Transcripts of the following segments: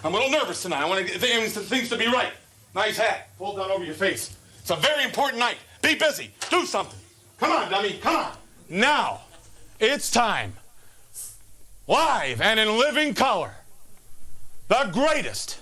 I'm a little nervous tonight. I want things to be right. Nice hat. Pull down over your face. It's a very important night. Be busy. Do something. Come on, dummy. Come on. Now, it's time. Live and in living color. The greatest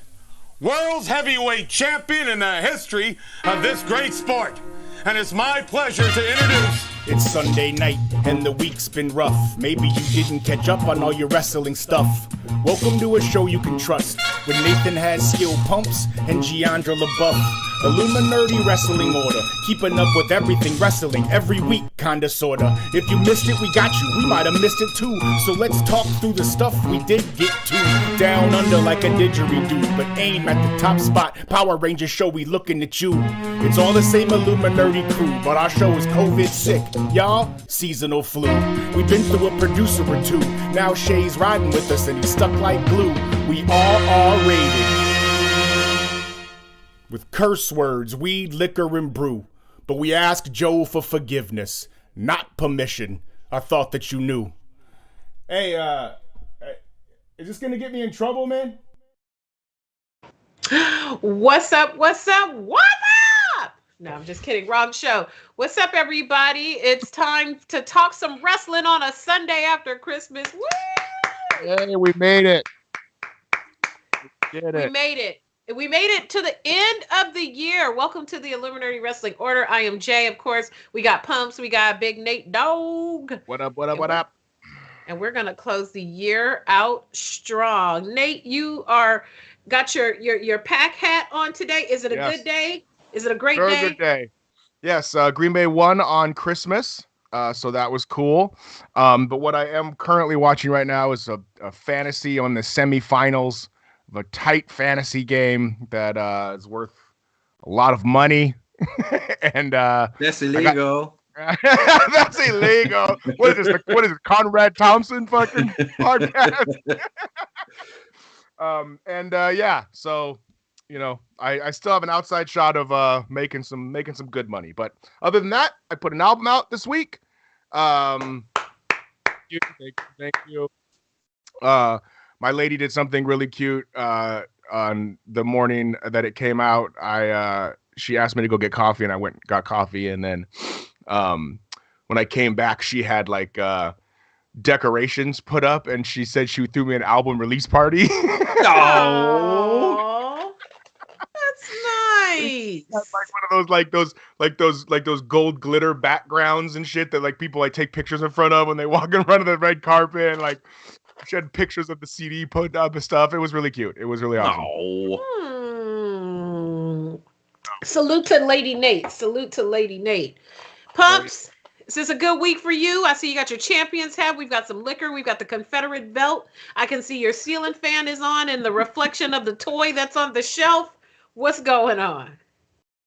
world's heavyweight champion in the history of this great sport. And it's my pleasure to introduce... It's Sunday night, and the week's been rough. Maybe you didn't catch up on all your wrestling stuff. Welcome to a show you can trust, with Nathan has skill pumps and Giandra LaBeouf. Illuminerdi wrestling order, keeping up with everything wrestling every week, kinda sorta. If you missed it, we got you. We might have missed it too. So let's talk through the stuff we did get to. Down under like a didgeridoo, but aim at the top spot. Power Rangers show, we looking at you. It's all the same Illuminerdi crew, but our show is COVID sick. Y'all, seasonal flu. We've been through a producer or two. Now Shay's riding with us and he's stuck like glue. We all R-rated. With curse words, weed, liquor, and brew. But we ask Joe for forgiveness, not permission. I thought that you knew. Hey, is this gonna get me in trouble, man? What's up? What's up? What's up? No, I'm just kidding. Wrong show. What's up, everybody? It's time to talk some wrestling on a Sunday after Christmas. Woo! Hey, we made it. We made it. We made it to the end of the year. Welcome to the Illuminerdi Wrestling Order. I am Jay, of course. We got Pumps. We got Big Nate Dog. What up, what up, what up? And we're going to close the year out strong. Nate, you got your pack hat on today. Is it a good day? Is it a great day? Very good day. Yes, Green Bay won on Christmas, so that was cool. But what I am currently watching right now is a fantasy on the semifinals of a tight fantasy game that is worth a lot of money. And that's illegal. That's illegal. What is this? What is it? Conrad Thompson fucking podcast? Yeah, so you know, I still have an outside shot of making some good money. But other than that, I put an album out this week. Thank you. My lady did something really cute on the morning that it came out. She asked me to go get coffee, and I went and got coffee. And then when I came back, she had like decorations put up, and she said she threw me an album release party. Oh, that's nice. Like one of those gold glitter backgrounds and shit that like people like take pictures in front of when they walk in front of the red carpet. And, like she had pictures of the CD put up and stuff. It was really cute. It was really awesome. Salute to Lady Nate. Salute to Lady Nate. Pumps, is this a good week for you? I see you got your champions hat. We've got some liquor. We've got the Confederate belt. I can see your ceiling fan is on and the reflection of the toy that's on the shelf. What's going on?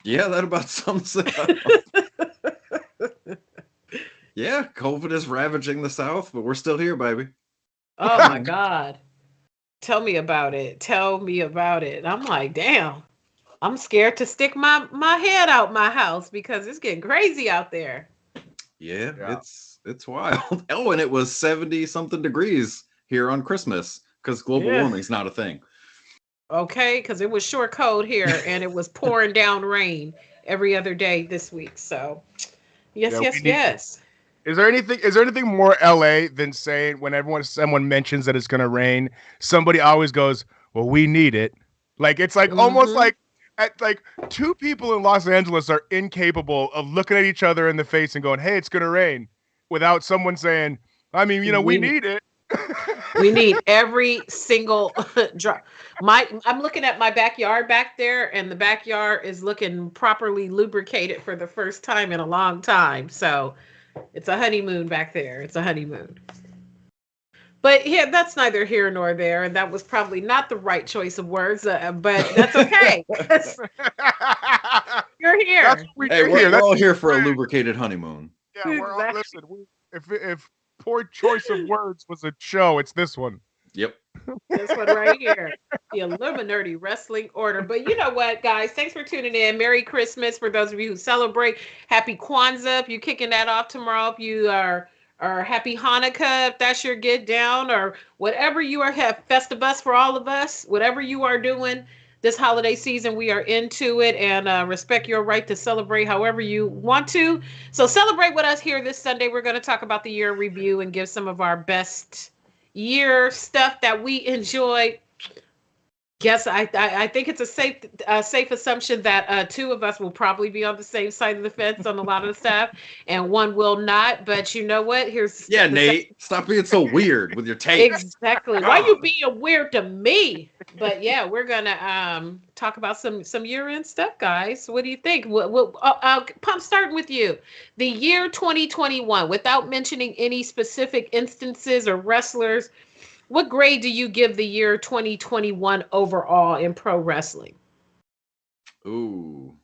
Yeah, that about sums it up. Yeah, COVID is ravaging the South, but we're still here, baby. Oh my God. Tell me about it. Tell me about it. I'm like, damn. I'm scared to stick my head out my house because it's getting crazy out there. Yeah. It's wild. Oh, and it was 70 something degrees here on Christmas because global warming's not a thing. Okay, because it was short cold here and it was pouring down rain every other day this week. So yes. Is there anything more LA than saying when someone mentions that it's gonna rain, somebody always goes, well, we need it. Like it's like almost like two people in Los Angeles are incapable of looking at each other in the face and going, hey, it's gonna rain, without someone saying, I mean, you know, we need it. We need every single drop. I'm looking at my backyard back there, and the backyard is looking properly lubricated for the first time in a long time. So it's a honeymoon back there. It's a honeymoon. But yeah, that's neither here nor there, and that was probably not the right choice of words, but that's okay. You're here. We're all here for a lubricated honeymoon. Yeah, we're all, listen, if poor choice of words was a show, it's this one. Yep. This one right here, the Illuminerdi Wrestling Order. But you know what, guys? Thanks for tuning in. Merry Christmas for those of you who celebrate. Happy Kwanzaa if you're kicking that off tomorrow. If you are or happy Hanukkah if that's your get down, or whatever you are, have Festivus for all of us, whatever you are doing this holiday season, we are into it, and respect your right to celebrate however you want to. So celebrate with us here this Sunday. We're going to talk about the year review and give some of our best year stuff that we enjoyed. Yes, I think it's a safe assumption that two of us will probably be on the same side of the fence on a lot of the stuff, and one will not. But you know what? Here's Nate, stop being so weird with your takes. Exactly. Why you being weird to me? But yeah, we're gonna talk about some year-end stuff, guys. What do you think? Pump, starting with you. The year 2021, without mentioning any specific instances or wrestlers. What grade do you give the year 2021 overall in pro wrestling? Ooh.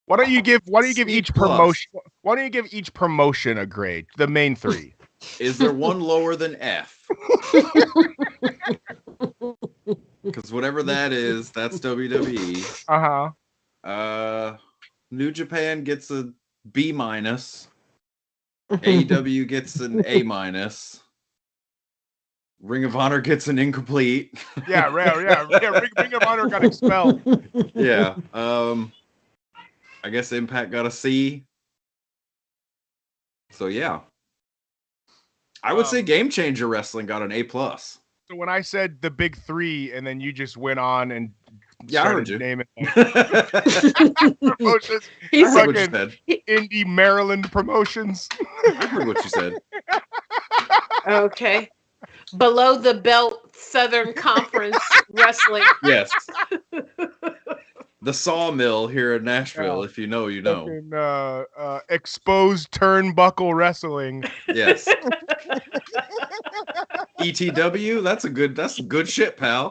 Why don't you give C+. each promotion? Why don't you give each promotion a grade? The main three. Is there one lower than F? Because whatever that is, that's WWE. New Japan gets a B minus. AEW gets an A minus. Ring of Honor gets an incomplete. Yeah. Ring of Honor got expelled. Yeah. I guess Impact got a C. So yeah. I would say Game Changer Wrestling got an A plus. So when I said the big three, and then you just went on and I heard you. Naming promotions. I heard what you said. Indie Maryland promotions. I heard what you said. Okay. Below the belt Southern Conference Wrestling. Yes. The Sawmill here in Nashville, if you know, you know. Exposed Turnbuckle Wrestling. Yes. ETW, that's good shit, pal.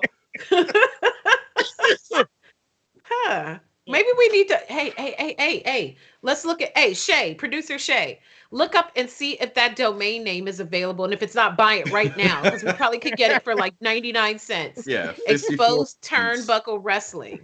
Huh. Maybe we need to. Hey. Let's look at. Shay, producer Shay. Look up and see if that domain name is available, and if it's not, buy it right now because we probably could get it for like 99 cents. Yeah. Exposed Turnbuckle Wrestling.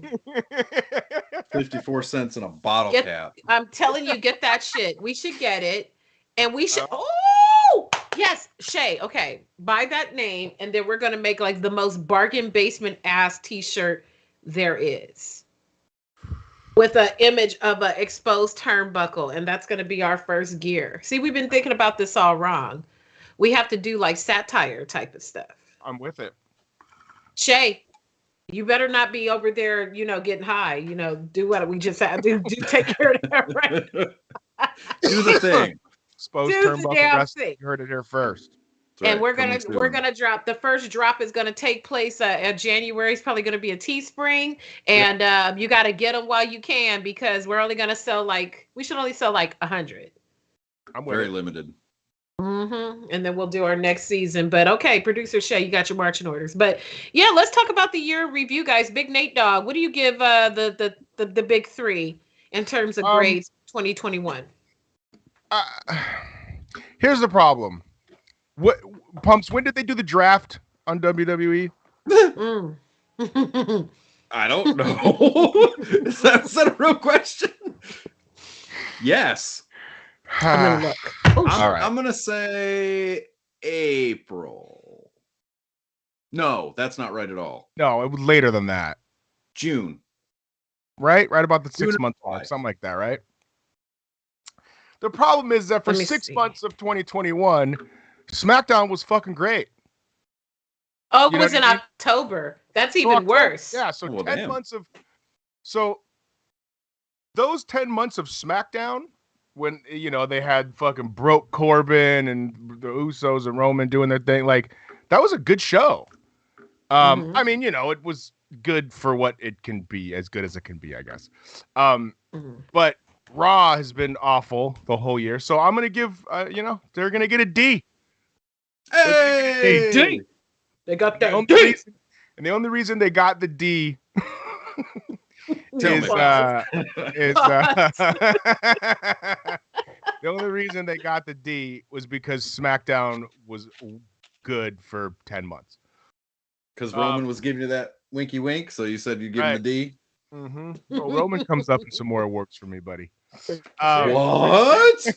54 cents in a bottle cap. I'm telling you, get that shit. We should get it, and we should. Oh, yes, Shay. Okay, buy that name, and then we're gonna make like the most bargain basement ass T-shirt there is, with an image of an exposed turnbuckle, and that's going to be our first gear. See, we've been thinking about this all wrong. We have to do like satire type of stuff. I'm with it. Shay, you better not be over there, getting high. Do what we just had to do. Take care of that, right? Do the thing. Exposed Turnbuckle Wrestling. You heard it here first. Right, and we're gonna drop. The first drop is gonna take place at January. It's probably gonna be a Teespring, and you gotta get them while you can because we're only gonna sell we should only sell 100. I'm very limited. And then we'll do our next season. But okay, producer Shay, you got your marching orders. But yeah, let's talk about the year review, guys. Big Nate Dogg, what do you give the big three in terms of grades 2021? Here's the problem. What Pumps? When did they do the draft on WWE? I don't know. Is that a real question? Yes. I'm gonna look. All right. I'm gonna say April. No, that's not right at all. No, it was later than that. June. Right about the 6 month mark, something like that, right? The problem is that for 6 months of 2021. SmackDown was fucking great. Oh, it was in October. That's even worse. Yeah, so 10 months of... So, those 10 months of SmackDown, when, they had fucking broke Corbin and the Usos and Roman doing their thing, that was a good show. I mean, it was good for what it can be, as good as it can be, I guess. But Raw has been awful the whole year, so I'm going to give, they're going to get a D. Hey! D. They got that D. And the only reason they got the D is the only reason they got the D was because SmackDown was good for 10 months. Because Roman was giving you that winky wink, so you said you'd give him the D? Well, Roman comes up in some more awards for me, buddy. What?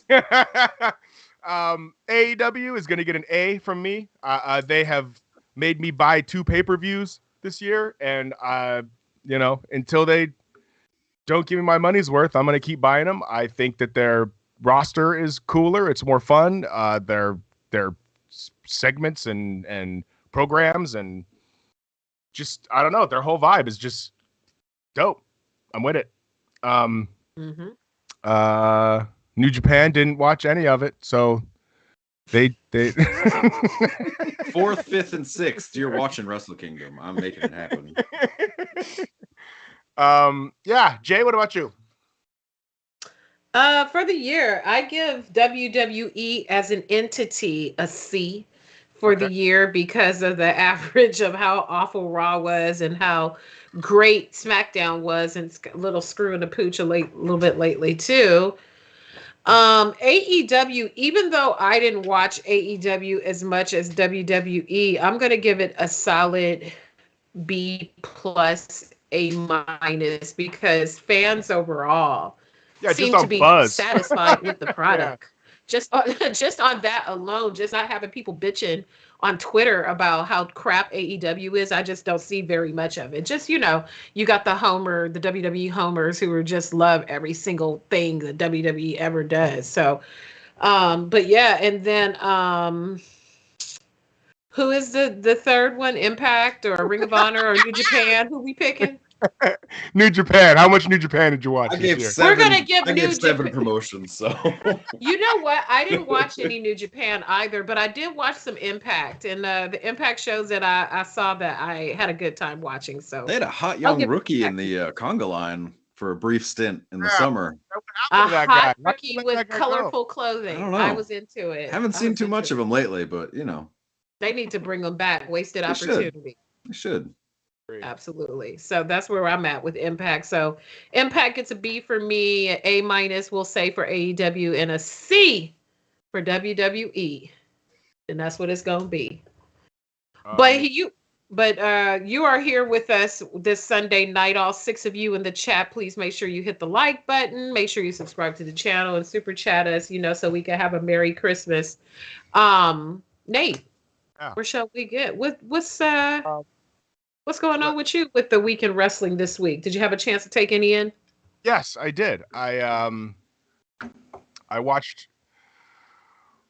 AEW is going to get an A from me. They have made me buy 2 pay-per-views this year, and until they don't give me my money's worth, I'm going to keep buying them. I think that their roster is cooler. It's more fun. Their segments and programs and just, I don't know, their whole vibe is just dope. I'm with it. New Japan didn't watch any of it, so they 4th, 5th, and 6th. You're watching Wrestle Kingdom. I'm making it happen. Yeah, Jay, what about you? For the year, I give WWE as an entity a C for the year because of the average of how awful Raw was and how great SmackDown was, and a little screw in the pooch a little bit lately too. AEW, even though I didn't watch AEW as much as WWE, I'm gonna give it a solid B plus, A minus, because fans overall seem to be satisfied with the product. Just on that alone, just not having people bitching on Twitter about how crap AEW is, I just don't see very much of it. Just, you got the WWE homers who just love every single thing that WWE ever does. So, but yeah, and then who is the third one? Impact or Ring of Honor or New Japan? Who we picking? New Japan. How much New Japan did you watch this year? We're gonna give I New gave 7 Japan promotions, so you know what? I didn't watch any New Japan either, but I did watch some Impact, and the Impact shows that I saw that I had a good time watching. So they had a hot young rookie in the conga line for a brief stint in the summer. A hot rookie with colorful clothing. I don't know. I was into it. Haven't seen too much of him lately, but they need to bring him back. Wasted opportunity. They should. Absolutely. So that's where I'm at with Impact. So Impact gets a B for me, A minus we'll say for AEW, and a C for WWE. And that's what it's gonna be. But you are here with us this Sunday night, all 6 of you in the chat. Please make sure you hit the like button. Make sure you subscribe to the channel and super chat us, so we can have a Merry Christmas. Nate, where shall we get? What's going on with you with the week in wrestling this week? Did you have a chance to take any in? Yes, I did. I watched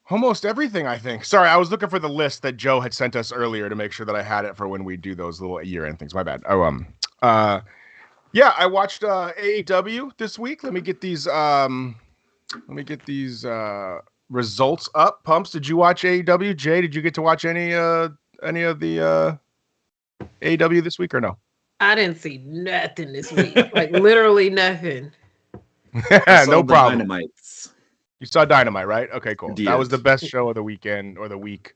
almost everything, I think. Sorry, I was looking for the list that Joe had sent us earlier to make sure that I had it for when we do those little year-end things. My bad. Yeah, I watched AEW this week. Let me get these results up. Pumps, did you watch AEW? Jay, did you get to watch any of the AEW this week or no? I didn't see nothing this week. Like literally nothing. No problem. Dynamites. You saw Dynamite, right? Okay, cool. Indeed. That was the best show of the weekend or the week.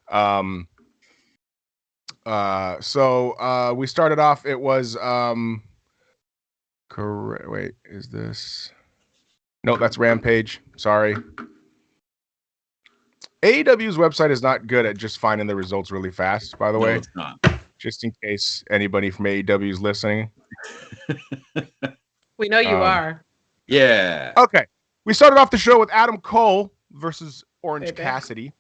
So we started off. It was correct. Wait, is this? No, that's Rampage. Sorry. AEW's website is not good at just finding the results really fast, by the way. It's not. Just in case anybody from AEW is listening. We know you are. Yeah. Okay. We started off the show with Adam Cole versus Orange Cassidy.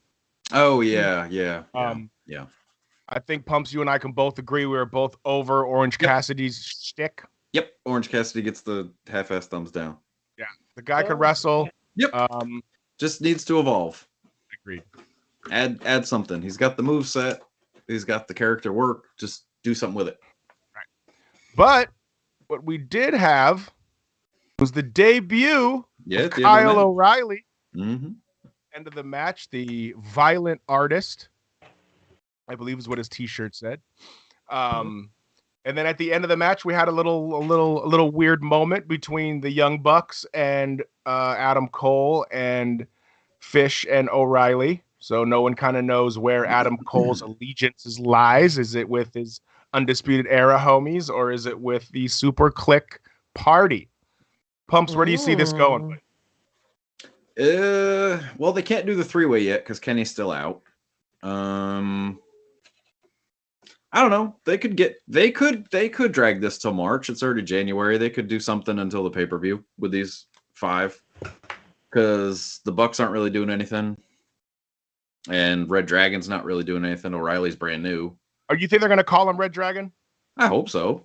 Oh, yeah. Yeah. I think, Pumps, you and I can both agree we were both over Orange Cassidy's shtick. Yep. Orange Cassidy gets the half-ass thumbs down. Yeah. The guy could wrestle. Yep. Just needs to evolve. Agreed. Add something. He's got the moveset. He's got the character work. Just do something with it. Right. But what we did have was the debut of Kyle O'Reilly. Mm-hmm. End of the match, the Violent Artist, I believe is what his T-shirt said. And then at the end of the match, we had a little weird moment between the Young Bucks and Adam Cole and Fish and O'Reilly. So no one kind of knows where Adam Cole's allegiance lies. Is it with his Undisputed Era homies, or is it with the Super Click Party? Pumps, where do you see this going? Well, they can't do the 3-way yet because Kenny's still out. I I don't know. They could drag this till March. It's already January. They could do something until the pay-per-view with these 5, because the Bucks aren't really doing anything, and Red Dragon's not really doing anything. O'Reilly's brand new. Or you think they're gonna call him Red Dragon? I hope so.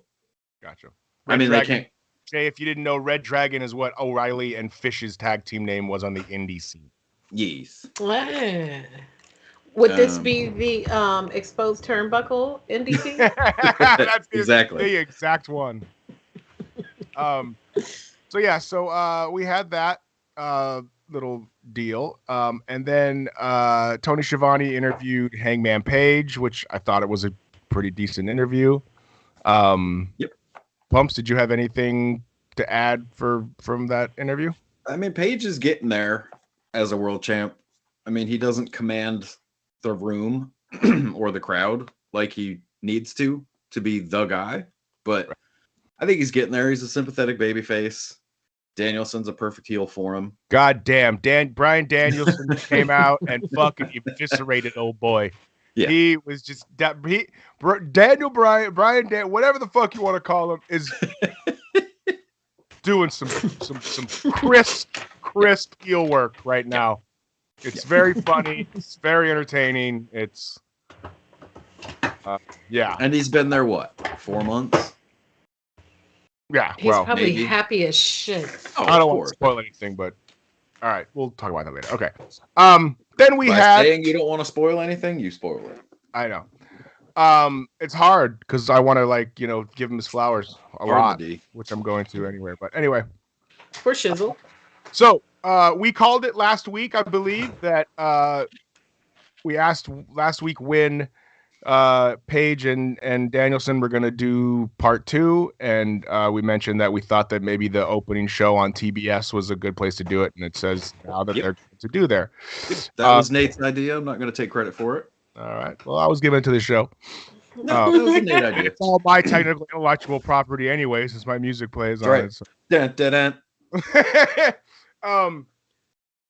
Gotcha. I mean, Dragon, they can't. Jay, if you didn't know, Red Dragon is what O'Reilly and Fish's tag team name was on the indie scene. Yes. Ah. Would this be the exposed turnbuckle NDT? That's exactly the exact one. So we had that little deal, and then Tony Schiavone interviewed Hangman Page, which I thought it was a pretty decent interview. Yep. Pumps, did you have anything to add from that interview? I mean, Page is getting there as a world champ. I mean, he doesn't command the room or the crowd like he needs to be the guy, but I think he's getting there. He's a sympathetic babyface. Danielson's a perfect heel for him. God damn, Brian Danielson came out and fucking eviscerated old boy. Yeah. He was just Brian, whatever the fuck you want to call him, is doing some crisp heel work right now. It's very funny. It's very entertaining. It's And he's been there what, 4 months? Yeah, he's probably happy as shit. I don't want to spoil anything, but all right, we'll talk about that later. Okay. Then we saying you don't want to spoil anything, you spoil it. I know. It's hard because I want to give him his flowers a lot, which I'm going to anyway. But anyway, for shizzle. So we called it last week, I believe, that we asked last week when Page and Danielson were going to do part 2, and we mentioned that we thought that maybe the opening show on TBS was a good place to do it, and it says now that they're going to do there. That was Nate's idea. I'm not going to take credit for it. All right. Well, I was given it to the show. No, that was a Nate idea. It's all my technical intellectual property anyway, since my music plays on it. So. Dun, dun, dun.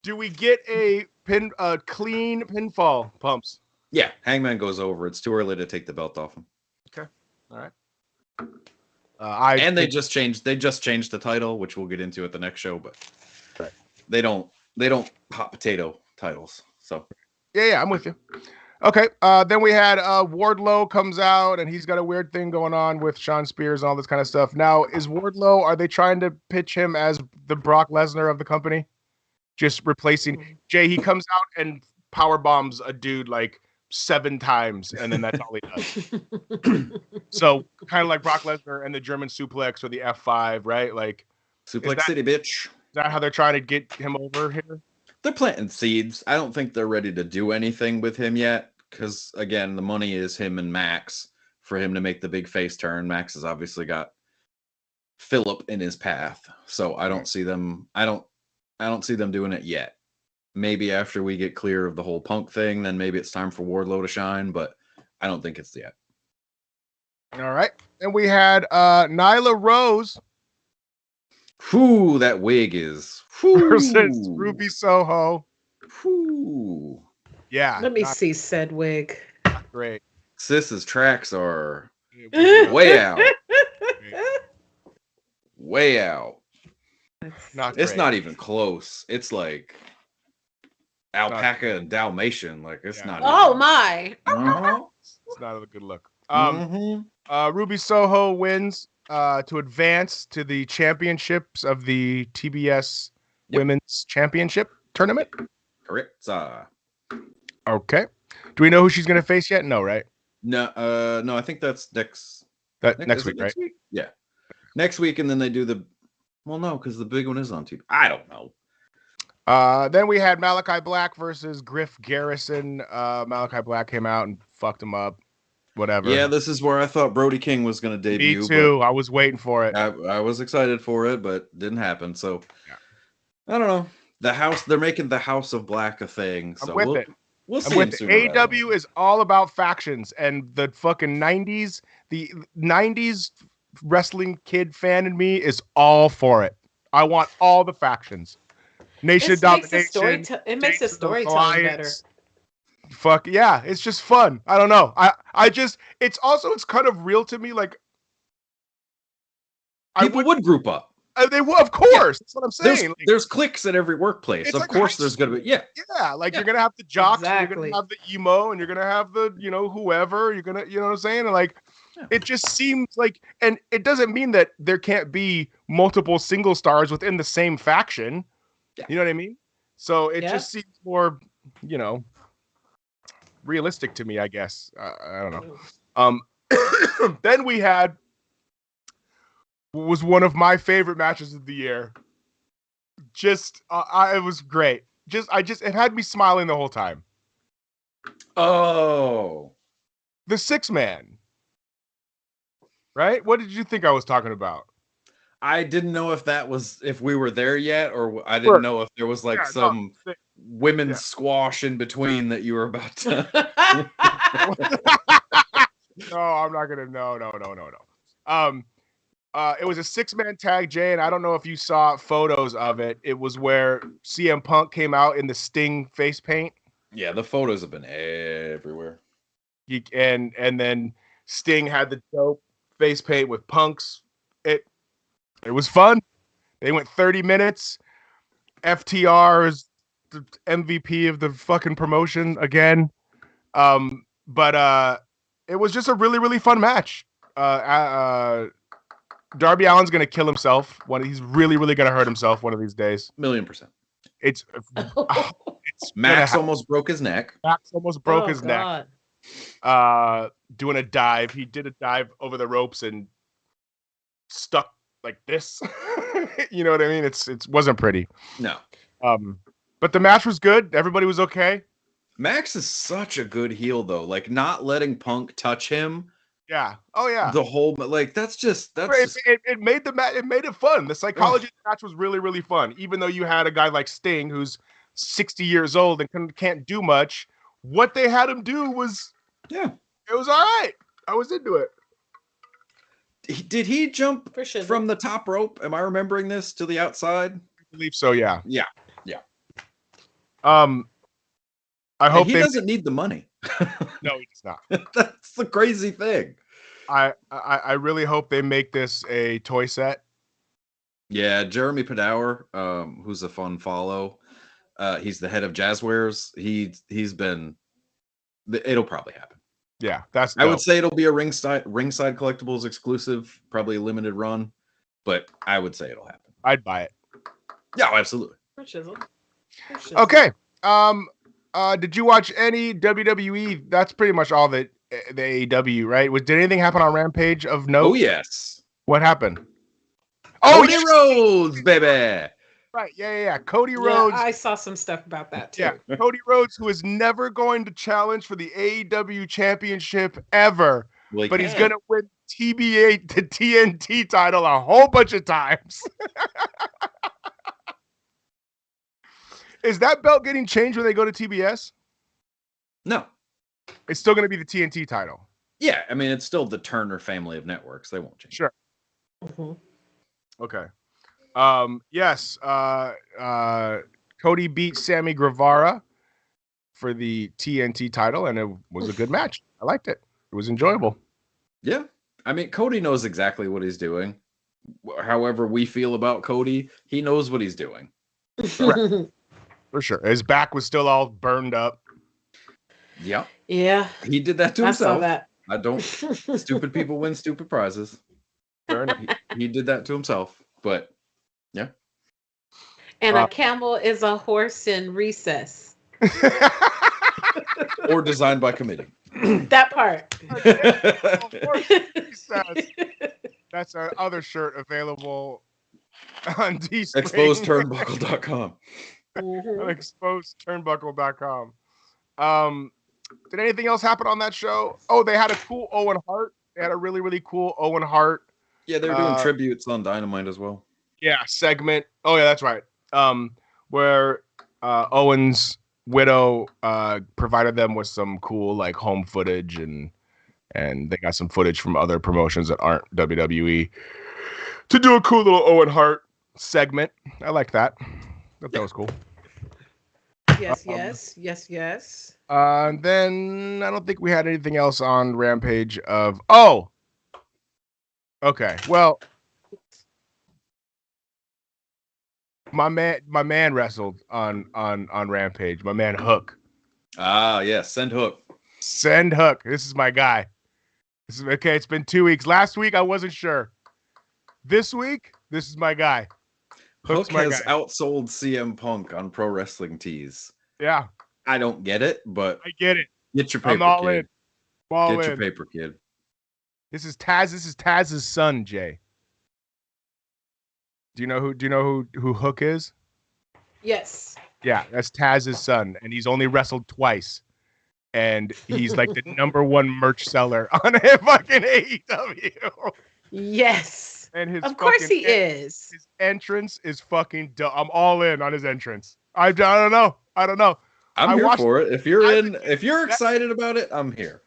Do we get a clean pinfall, Pumps? Yeah, Hangman goes over. It's too early to take the belt off him. Okay, all right. And they just changed the title, which we'll get into at the next show. But they don't hot potato titles. So yeah, I'm with you. Okay, then we had Wardlow comes out, and he's got a weird thing going on with Shawn Spears and all this kind of stuff. Now, is Wardlow? Are they trying to pitch him as the Brock Lesnar of the company? Just replacing Jay? He comes out and power bombs a dude 7 times, and then that's all he does. So kind of like Brock Lesnar and the German suplex or the F5, right? Suplex City, bitch. Is that how they're trying to get him over here? They're planting seeds. I don't think they're ready to do anything with him yet, because again, the money is him and Max for him to make the big face turn. Max has obviously got Phillip in his path, so I don't see them. I don't see them doing it yet. Maybe after we get clear of the whole Punk thing, then maybe it's time for Wardlow to shine, but I don't think it's yet. All right. And we had Nyla Rose. Whew, that wig is. Versus Ruby Soho. Whew. Yeah. Let me see said wig. Great. Sis's tracks are way out. Way out. It's not even close. It's like alpaca and Dalmatian. It's not. Oh my! It's not a good look. Ruby Soho wins to advance to the championships of the TBS Women's Championship tournament. Correct. Okay. Do we know who she's going to face yet? No, right? No. I think that's next week, right? Week? Yeah. Next week, and then they do the. Well, no, because the big one is on TV. I don't know. Then we had Malachi Black versus Griff Garrison. Malachi Black came out and fucked him up. Whatever. Yeah, this is where I thought Brody King was going to debut. Me too. I was waiting for it. I was excited for it, but didn't happen. So, I don't know. They're making the House of Black a thing. So I'm with it. We'll see him soon. AEW is all about factions, and the fucking 90s, the 90s wrestling kid fan in me is all for it. I want all the factions. Nation of Domination. It makes the storytelling better. fuck yeah, it's just fun. I don't know. I just it's kind of real to me. Like People would group up. They will, of course. That's what I'm saying. There's cliques at every workplace. Of like course, there's going to be like you're gonna have the jocks, and you're Exactly. gonna have the emo, and you're gonna have the whoever. You're gonna what I'm saying. And like it just seems like, and it doesn't mean that there can't be multiple single stars within the same faction. Yeah. You know what I mean? So it just seems more, realistic to me, I guess. I don't know. Then we had was one of my favorite matches of the year. Just it was great. It had me smiling the whole time. Oh, the 6-man. Right? What did you think I was talking about? I didn't know if we were there yet, or I didn't know if there was some women's squash in between that you were about to. No, I'm not gonna. No. It was a 6-man tag, Jay, and I don't know if you saw photos of it. It was where CM Punk came out in the Sting face paint. Yeah, the photos have been everywhere. And then Sting had the dope face paint with Punk's. It was fun. They went 30 minutes. FTR is the MVP of the fucking promotion again. But it was just a really, really fun match. Darby Allin's gonna kill himself. He's really, really gonna hurt himself one of these days. 1,000,000%. It's Max almost broke his neck. Max almost broke his neck. Doing a dive. He did a dive over the ropes and stuck like this. You know what I mean? It wasn't pretty. No. But the match was good. Everybody was okay. Max is such a good heel though. Like not letting Punk touch him. Yeah. Oh yeah. The whole that's it made the match. It made it fun. The psychology of the match was really, really fun. Even though you had a guy like Sting who's 60 years old and can't do much, what they had him do was it was all right. I was into it. Did he jump from the top rope? Am I remembering this to the outside? I believe so. Yeah. Yeah. I hope he doesn't need the money. No, he does not. That's the crazy thing. I really hope they make this a toy set. Yeah, Jeremy Padour, who's a fun follow. He's the head of Jazzwares. He's been. It'll probably happen. Yeah, that's dope. I would say it'll be a ringside collectibles exclusive, probably a limited run, but I would say it'll happen. I'd buy it. Yeah, absolutely. Okay. Did you watch any WWE? That's pretty much all the AEW, right? Did anything happen on Rampage of note? Oh yes. What happened? Cody Rhodes, baby. Right. Yeah. Cody Rhodes. I saw some stuff about that too. Yeah. Cody Rhodes, who is never going to challenge for the AEW championship ever, but he's going to win the TNT title a whole bunch of times. Is that belt getting changed when they go to TBS? No. It's still going to be the TNT title. Yeah, I mean, it's still the Turner family of networks. They won't change. Sure. Mm-hmm. Okay. Yes. Cody beat Sammy Guevara for the TNT title, and it was a good match. I liked it. It was enjoyable. Yeah. I mean, Cody knows exactly what he's doing. However we feel about Cody, he knows what he's doing. For sure. His back was still all burned up. Yeah. Yeah. He did that to himself. I saw that. I don't. Stupid people win stupid prizes. He did that to himself, but yeah. And a camel is a horse in recess. Or designed by committee. That part. That's our other shirt available on Teespring. ExposedTurnbuckle.com. ExposedTurnbuckle.com. Did anything else happen on that show? Oh, they had a cool Owen Hart. They had a really, really cool Owen Hart. Yeah, they were doing tributes on Dynamite as well. Yeah, segment. Oh, yeah, that's right. Where Owen's widow provided them with some cool like home footage, and they got some footage from other promotions that aren't WWE to do a cool little Owen Hart segment. I like that. That was cool. Yes. And then I don't think we had anything else on Rampage of. Oh, okay. Well, my man wrestled on Rampage. My man Hook. Ah, yes, send Hook. Send Hook. This is my guy. This is okay. It's been 2 weeks. Last week I wasn't sure. This week, this is my guy. Hook my has guy. outsold CM Punk on Pro Wrestling Tees. Yeah, I don't get it, but I get it. get your I'm paper, all kid. in. I'm all Get your in. paper, kid. This is Taz. This is Taz's son, Jay. Do you know who Hook is? Yes. Yeah, that's Taz's son, and he's only wrestled twice. And he's like the number one merch seller on fucking AEW. Yes. And his Of course he is. His entrance is fucking dope. I'm all in on his entrance. I don't know. I'm here for it. If you're excited about it, I'm here.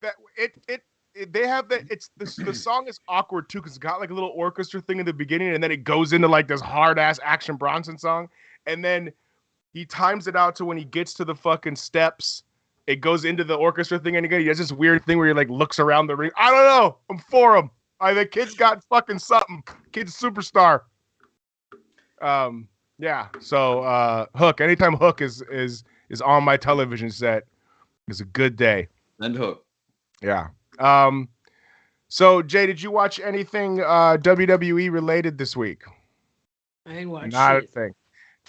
They have that. The song is awkward too because it's got like a little orchestra thing in the beginning, and then it goes into like this hard ass Action Bronson song, and then he times it out to when he gets to the fucking steps. It goes into the orchestra thing, and again, he does this weird thing where he like looks around the ring. I don't know. I'm for him. The kid's got fucking something. Kid's a superstar. Yeah. So Hook. Anytime Hook is on my television set, is a good day. And Hook. Yeah. So Jay, did you watch anything WWE related this week? I didn't watch Not shit. a thing.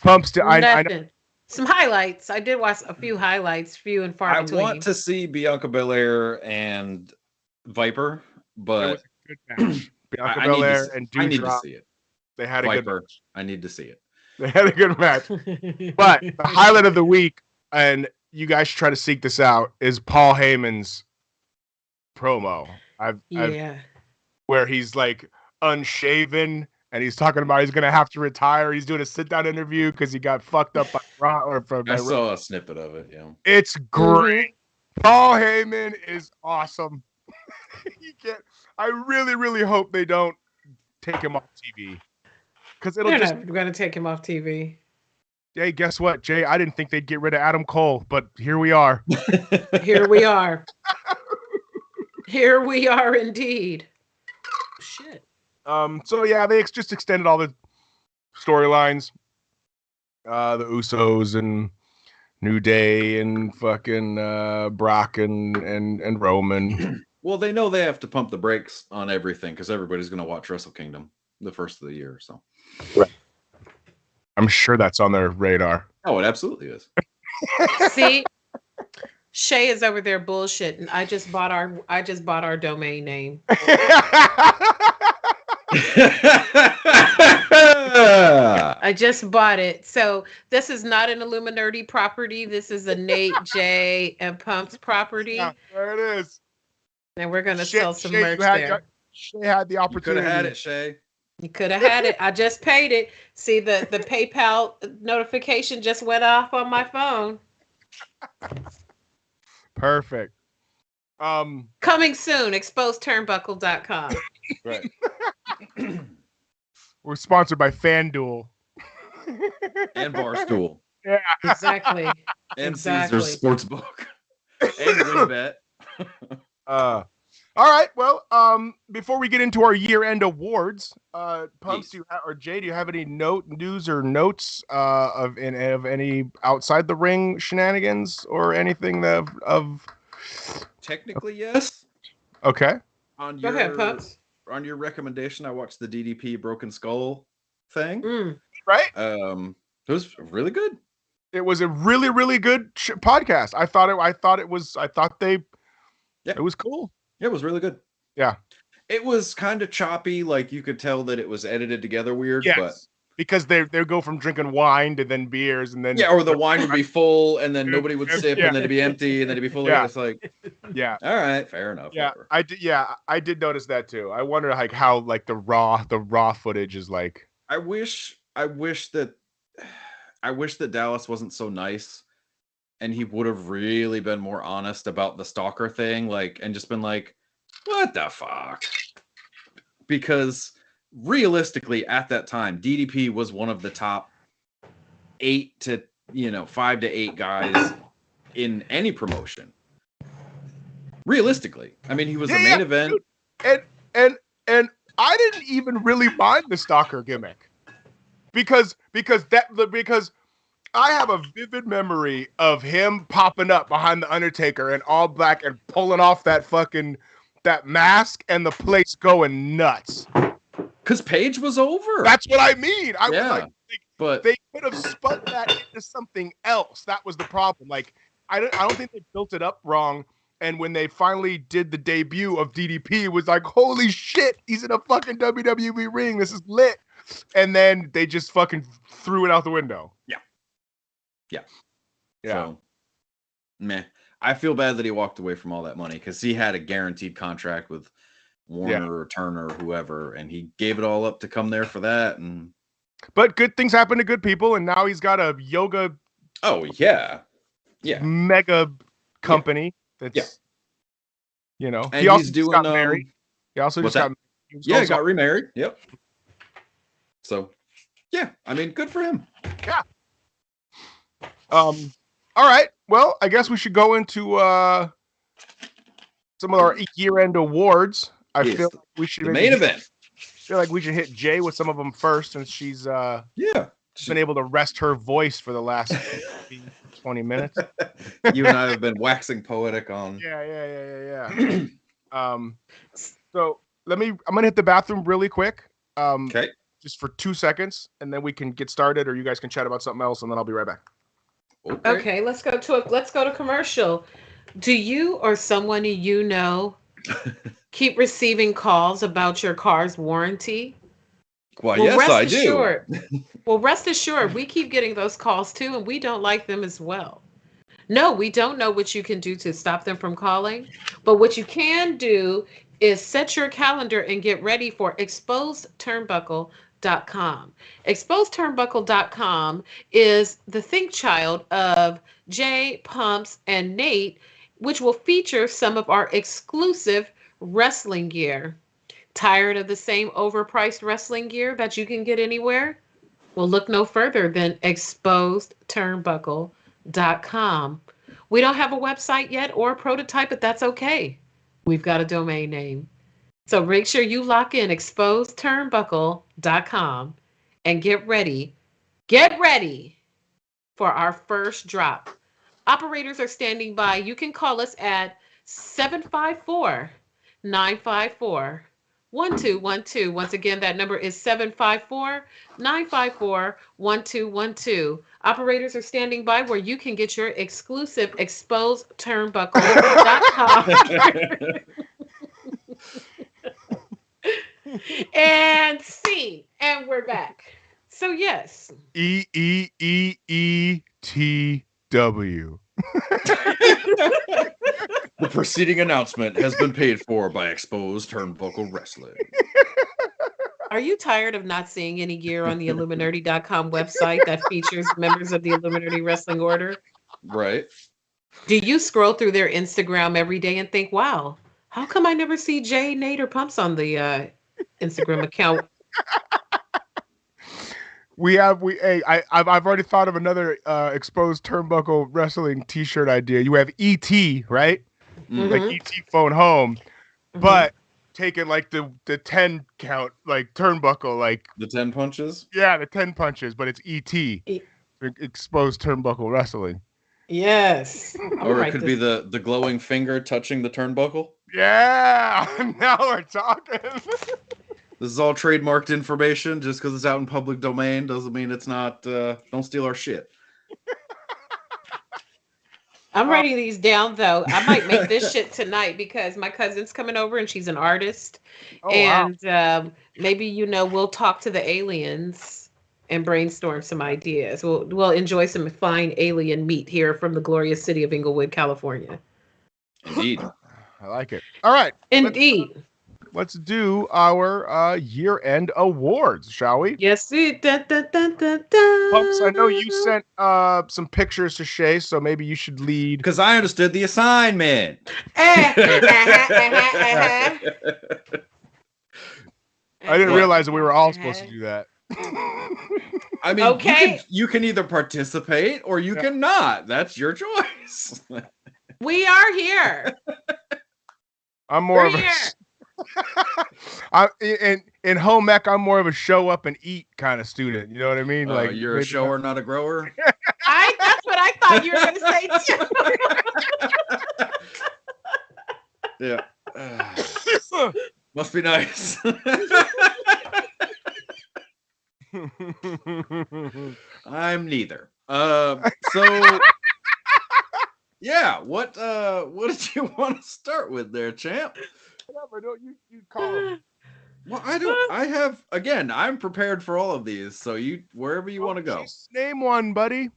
Pumps to I Nothing. Some highlights. I did watch a few highlights, few and far between. I want to see Bianca Belair and Viper, but it was a good match. Bianca I Belair and I need to Doudrop, see it. they had Viper, a good match. I need to see it. They had a good match. But the highlight of the week, and you guys should try to seek this out, is Paul Heyman's promo. Where he's like unshaven and he's talking about he's gonna have to retire. He's doing a sit-down interview because he got fucked up by Raw or from. I saw a snippet of it. Yeah, it's great. Paul Heyman is awesome. You can't. I really hope they don't take him off TV because They're not going to take him off TV. Hey, guess what, Jay? I didn't think they'd get rid of Adam Cole, but here we are. Here we are. Here we are indeed. Shit. So yeah, they just extended all the storylines. The Usos and New Day and fucking Brock and Roman. Well, they know they have to pump the brakes on everything because everybody's going to watch Wrestle Kingdom the first of the year. So, right. I'm sure that's on their radar. Oh, it absolutely is. See, Shay is over there bullshitting. I just bought our domain name. I just bought it. So this is not an Illuminerdi property. This is a Nate J and Pumps property. Yeah, there it is. And we're gonna sell some merch there. Shay had the opportunity. You could have had it, Shay. You could have had it. I just paid it. See, the PayPal notification just went off on my phone. Perfect. Coming soon, exposedturnbuckle.com. Right. We're sponsored by FanDuel. And Barstool. Yeah. Exactly. And exactly. Caesar's Sportsbook. And WinBet. All right. Well, before we get into our year-end awards, Pumps, do you have any news or notes of any outside the ring shenanigans or anything of? Technically, yes. Okay. Go ahead, Pumps. On your recommendation, I watched the DDP Broken Skull thing. Right. It was really good. It was a really good podcast. I thought it was cool. Yeah, it was really good. Yeah. It was kind of choppy, like you could tell that it was edited together weird. Yes, but because they go from drinking wine to then beers and then or the wine would be full and then nobody would sip and then it'd be empty and then it'd be full again. It's like all right, fair enough. Yeah, whatever. I did notice that too. I wonder like how like the raw footage is like. I wish that Dallas wasn't so nice and he would have really been more honest about the stalker thing, like, and just been like, what the fuck? Because realistically, at that time, DDP was one of the top 8 to 5 to 8 guys in any promotion. Realistically, I mean, he was the main event, dude. and I didn't even really mind the stalker gimmick because I have a vivid memory of him popping up behind the Undertaker in all black and pulling off that mask and the place going nuts. Because Paige was over. That's what I mean. I was like, but they could have spun that into something else. That was the problem. Like, I don't think they built it up wrong. And when they finally did the debut of DDP, it was like, holy shit, he's in a fucking WWE ring. This is lit. And then they just fucking threw it out the window. Yeah. So, meh. I feel bad that he walked away from all that money because he had a guaranteed contract with Warner or Turner or whoever, and he gave it all up to come there for that. But good things happen to good people, and now he's got a yoga. Oh yeah, mega company. That's and he also he's doing. Got married. He also just got. He got remarried. Yep. So, yeah, I mean, good for him. Yeah. All right. Well, I guess we should go into some of our year-end awards. I feel like we should the main event. I feel like we should hit Jay with some of them first, since she's been able to rest her voice for the last 20 minutes. You and I have been waxing poetic on. Yeah. So I'm gonna hit the bathroom really quick. Okay. Just for 2 seconds, and then we can get started, or you guys can chat about something else, and then I'll be right back. Okay, let's go to commercial. Do you or someone you know keep receiving calls about your car's warranty? Well, yes, I do. Well, rest assured, we keep getting those calls too, and we don't like them as well. No, we don't know what you can do to stop them from calling, but what you can do is set your calendar and get ready for exposedturnbuckle.com. Exposedturnbuckle.com is the think child of Jay, Pumps, and Nate, which will feature some of our exclusive wrestling gear. Tired of the same overpriced wrestling gear that you can get anywhere? Well, look no further than exposedturnbuckle.com. We don't have a website yet or a prototype, but that's okay. We've got a domain name. So make sure you lock in exposedturnbuckle.com and get ready for our first drop. Operators are standing by. You can call us at 754-954-1212. Once again, that number is 754-954-1212. Operators are standing by where you can get your exclusive exposedturnbuckle.com. And see, and we're back. So yes. EEEETW. The preceding announcement has been paid for by Exposed Turnbuckle Wrestling. Are you tired of not seeing any gear on the Illuminerdi.com website that features members of the Illuminerdi Wrestling Order? Right. Do you scroll through their Instagram every day and think, wow, how come I never see Jay, Nate, or Pumps on the Instagram account? I've already thought of another Exposed Turnbuckle Wrestling t-shirt idea. You have ET, right? Mm-hmm. Like ET phone home, but taking like the 10 count, like turnbuckle, like the 10 punches. Yeah, the 10 punches, but it's ET. Exposed Turnbuckle Wrestling. Yes. Or it could be the glowing finger touching the turnbuckle. Yeah, now we're talking. This is all trademarked information. Just because it's out in public domain doesn't mean it's not. Don't steal our shit. I'm writing these down, though. I might make this shit tonight because my cousin's coming over and she's an artist. Wow. Maybe, we'll talk to the aliens and brainstorm some ideas. We'll enjoy some fine alien meat here from the glorious city of Inglewood, California. Indeed. I like it. All right. Indeed. Let's do our year-end awards, shall we? Yes. Pumps, I know you sent some pictures to Shay, so maybe you should lead. Because I understood the assignment. I didn't realize that we were all supposed to do that. I mean, Okay. you can either participate or you can not. That's your choice. We are here. I'm more We're of here. in home ec, I'm more of a show up and eat kind of student. You know what I mean? Like You're a shower, not a grower. That's what I thought you were going to say too. Yeah. Must be nice. I'm neither. So yeah, what did you want to start with there, champ? Whatever, don't you call him. Well, I'm prepared for all of these, so you wherever you want to go. Just name one, buddy.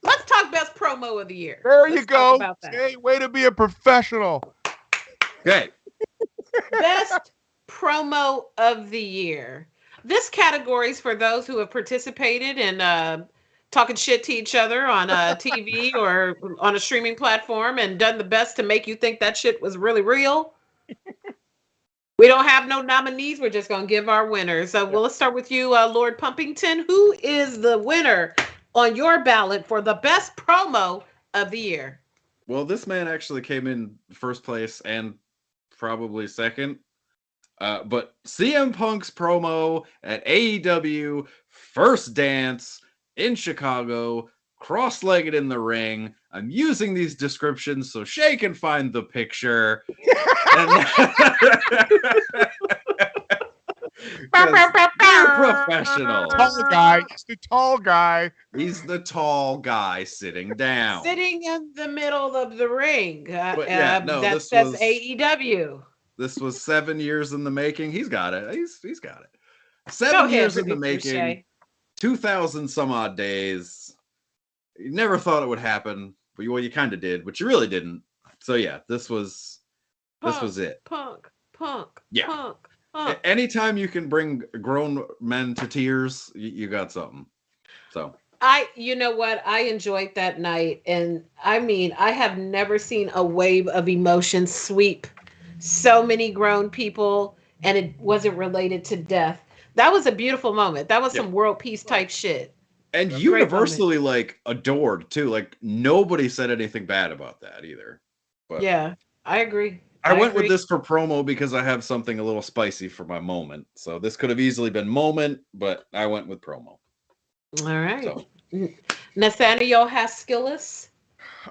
Let's talk best promo of the year. Let's you go. About that. Hey, way to be a professional. Okay. Best promo of the year. This category is for those who have participated in talking shit to each other on TV or on a streaming platform and done the best to make you think that shit was really real. We don't have no nominees. We're just going to give our winners. So let's start with you, Lord Pumpington. Who is the winner on your ballot for the best promo of the year? Well, this man actually came in first place and probably second. But CM Punk's promo at AEW First Dance in Chicago, cross-legged in the ring. I'm using these descriptions so Shay can find the picture. You're professional. Tall guy. He's the tall guy. He's the tall guy sitting down. Sitting in the middle of the ring. This says was AEW. This was 7 years in the making. He's got it. He's got it. 7 years in the making. Shay. 2,000 some odd days. You never thought it would happen, but you kind of did, but you really didn't. So yeah, this was it. Punk. Yeah. Punk. Anytime you can bring grown men to tears, you got something. So you know what? I enjoyed that night, and I mean, I have never seen a wave of emotion sweep so many grown people, and it wasn't related to death. That was a beautiful moment. That was some world peace type shit. And universally like adored too. Like nobody said anything bad about that either. But yeah, I agree. I went with this for promo because I have something a little spicy for my moment. So this could have easily been moment, but I went with promo. All right. So. Nathaniel Haskillis.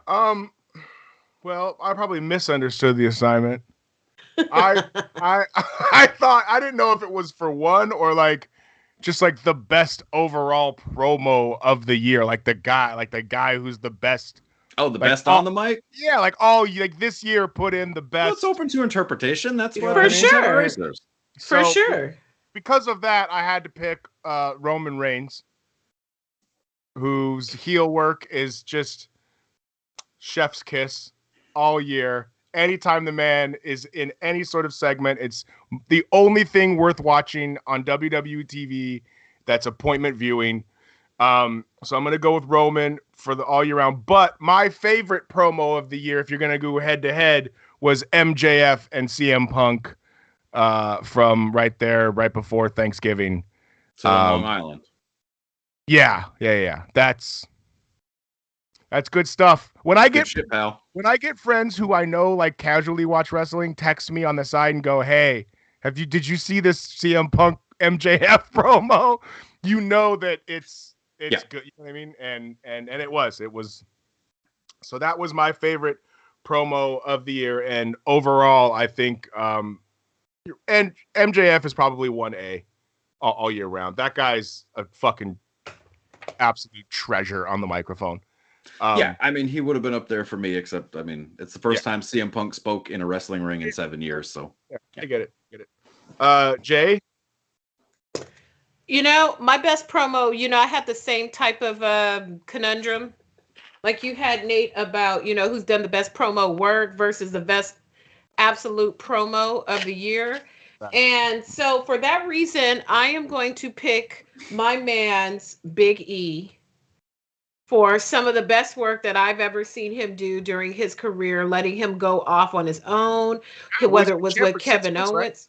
Well, I probably misunderstood the assignment. I thought, I didn't know if it was for one or like just like the best overall promo of the year, like the guy who's the best. Oh, the best on the mic? Yeah, like this year put in the best. Well, it's open to interpretation. That's why for sure. For So, sure. Because of that, I had to pick Roman Reigns, whose heel work is just chef's kiss all year. Anytime the man is in any sort of segment, it's the only thing worth watching on WWE TV that's appointment viewing. So I'm going to go with Roman for the all year round. But my favorite promo of the year, if you're going to go head to head, was MJF and CM Punk from right there, right before Thanksgiving. So Long Island. Yeah. That's good stuff. When I get friends who I know like casually watch wrestling, text me on the side and go, "Hey, did you see this CM Punk MJF promo?" You know that it's good. You know what I mean? And it was. So that was my favorite promo of the year. And overall, I think and MJF is probably 1A all year round. That guy's a fucking absolute treasure on the microphone. I mean, he would have been up there for me, except, I mean, it's the first time CM Punk spoke in a wrestling ring in 7 years, so. Yeah. I get it. Jay? You know, my best promo, I had the same type of conundrum. Like you had, Nate, about, who's done the best promo work versus the best absolute promo of the year. Right. And so for that reason, I am going to pick my man's Big E for some of the best work that I've ever seen him do during his career, letting him go off on his own, whether it was with Kevin Owens. Right?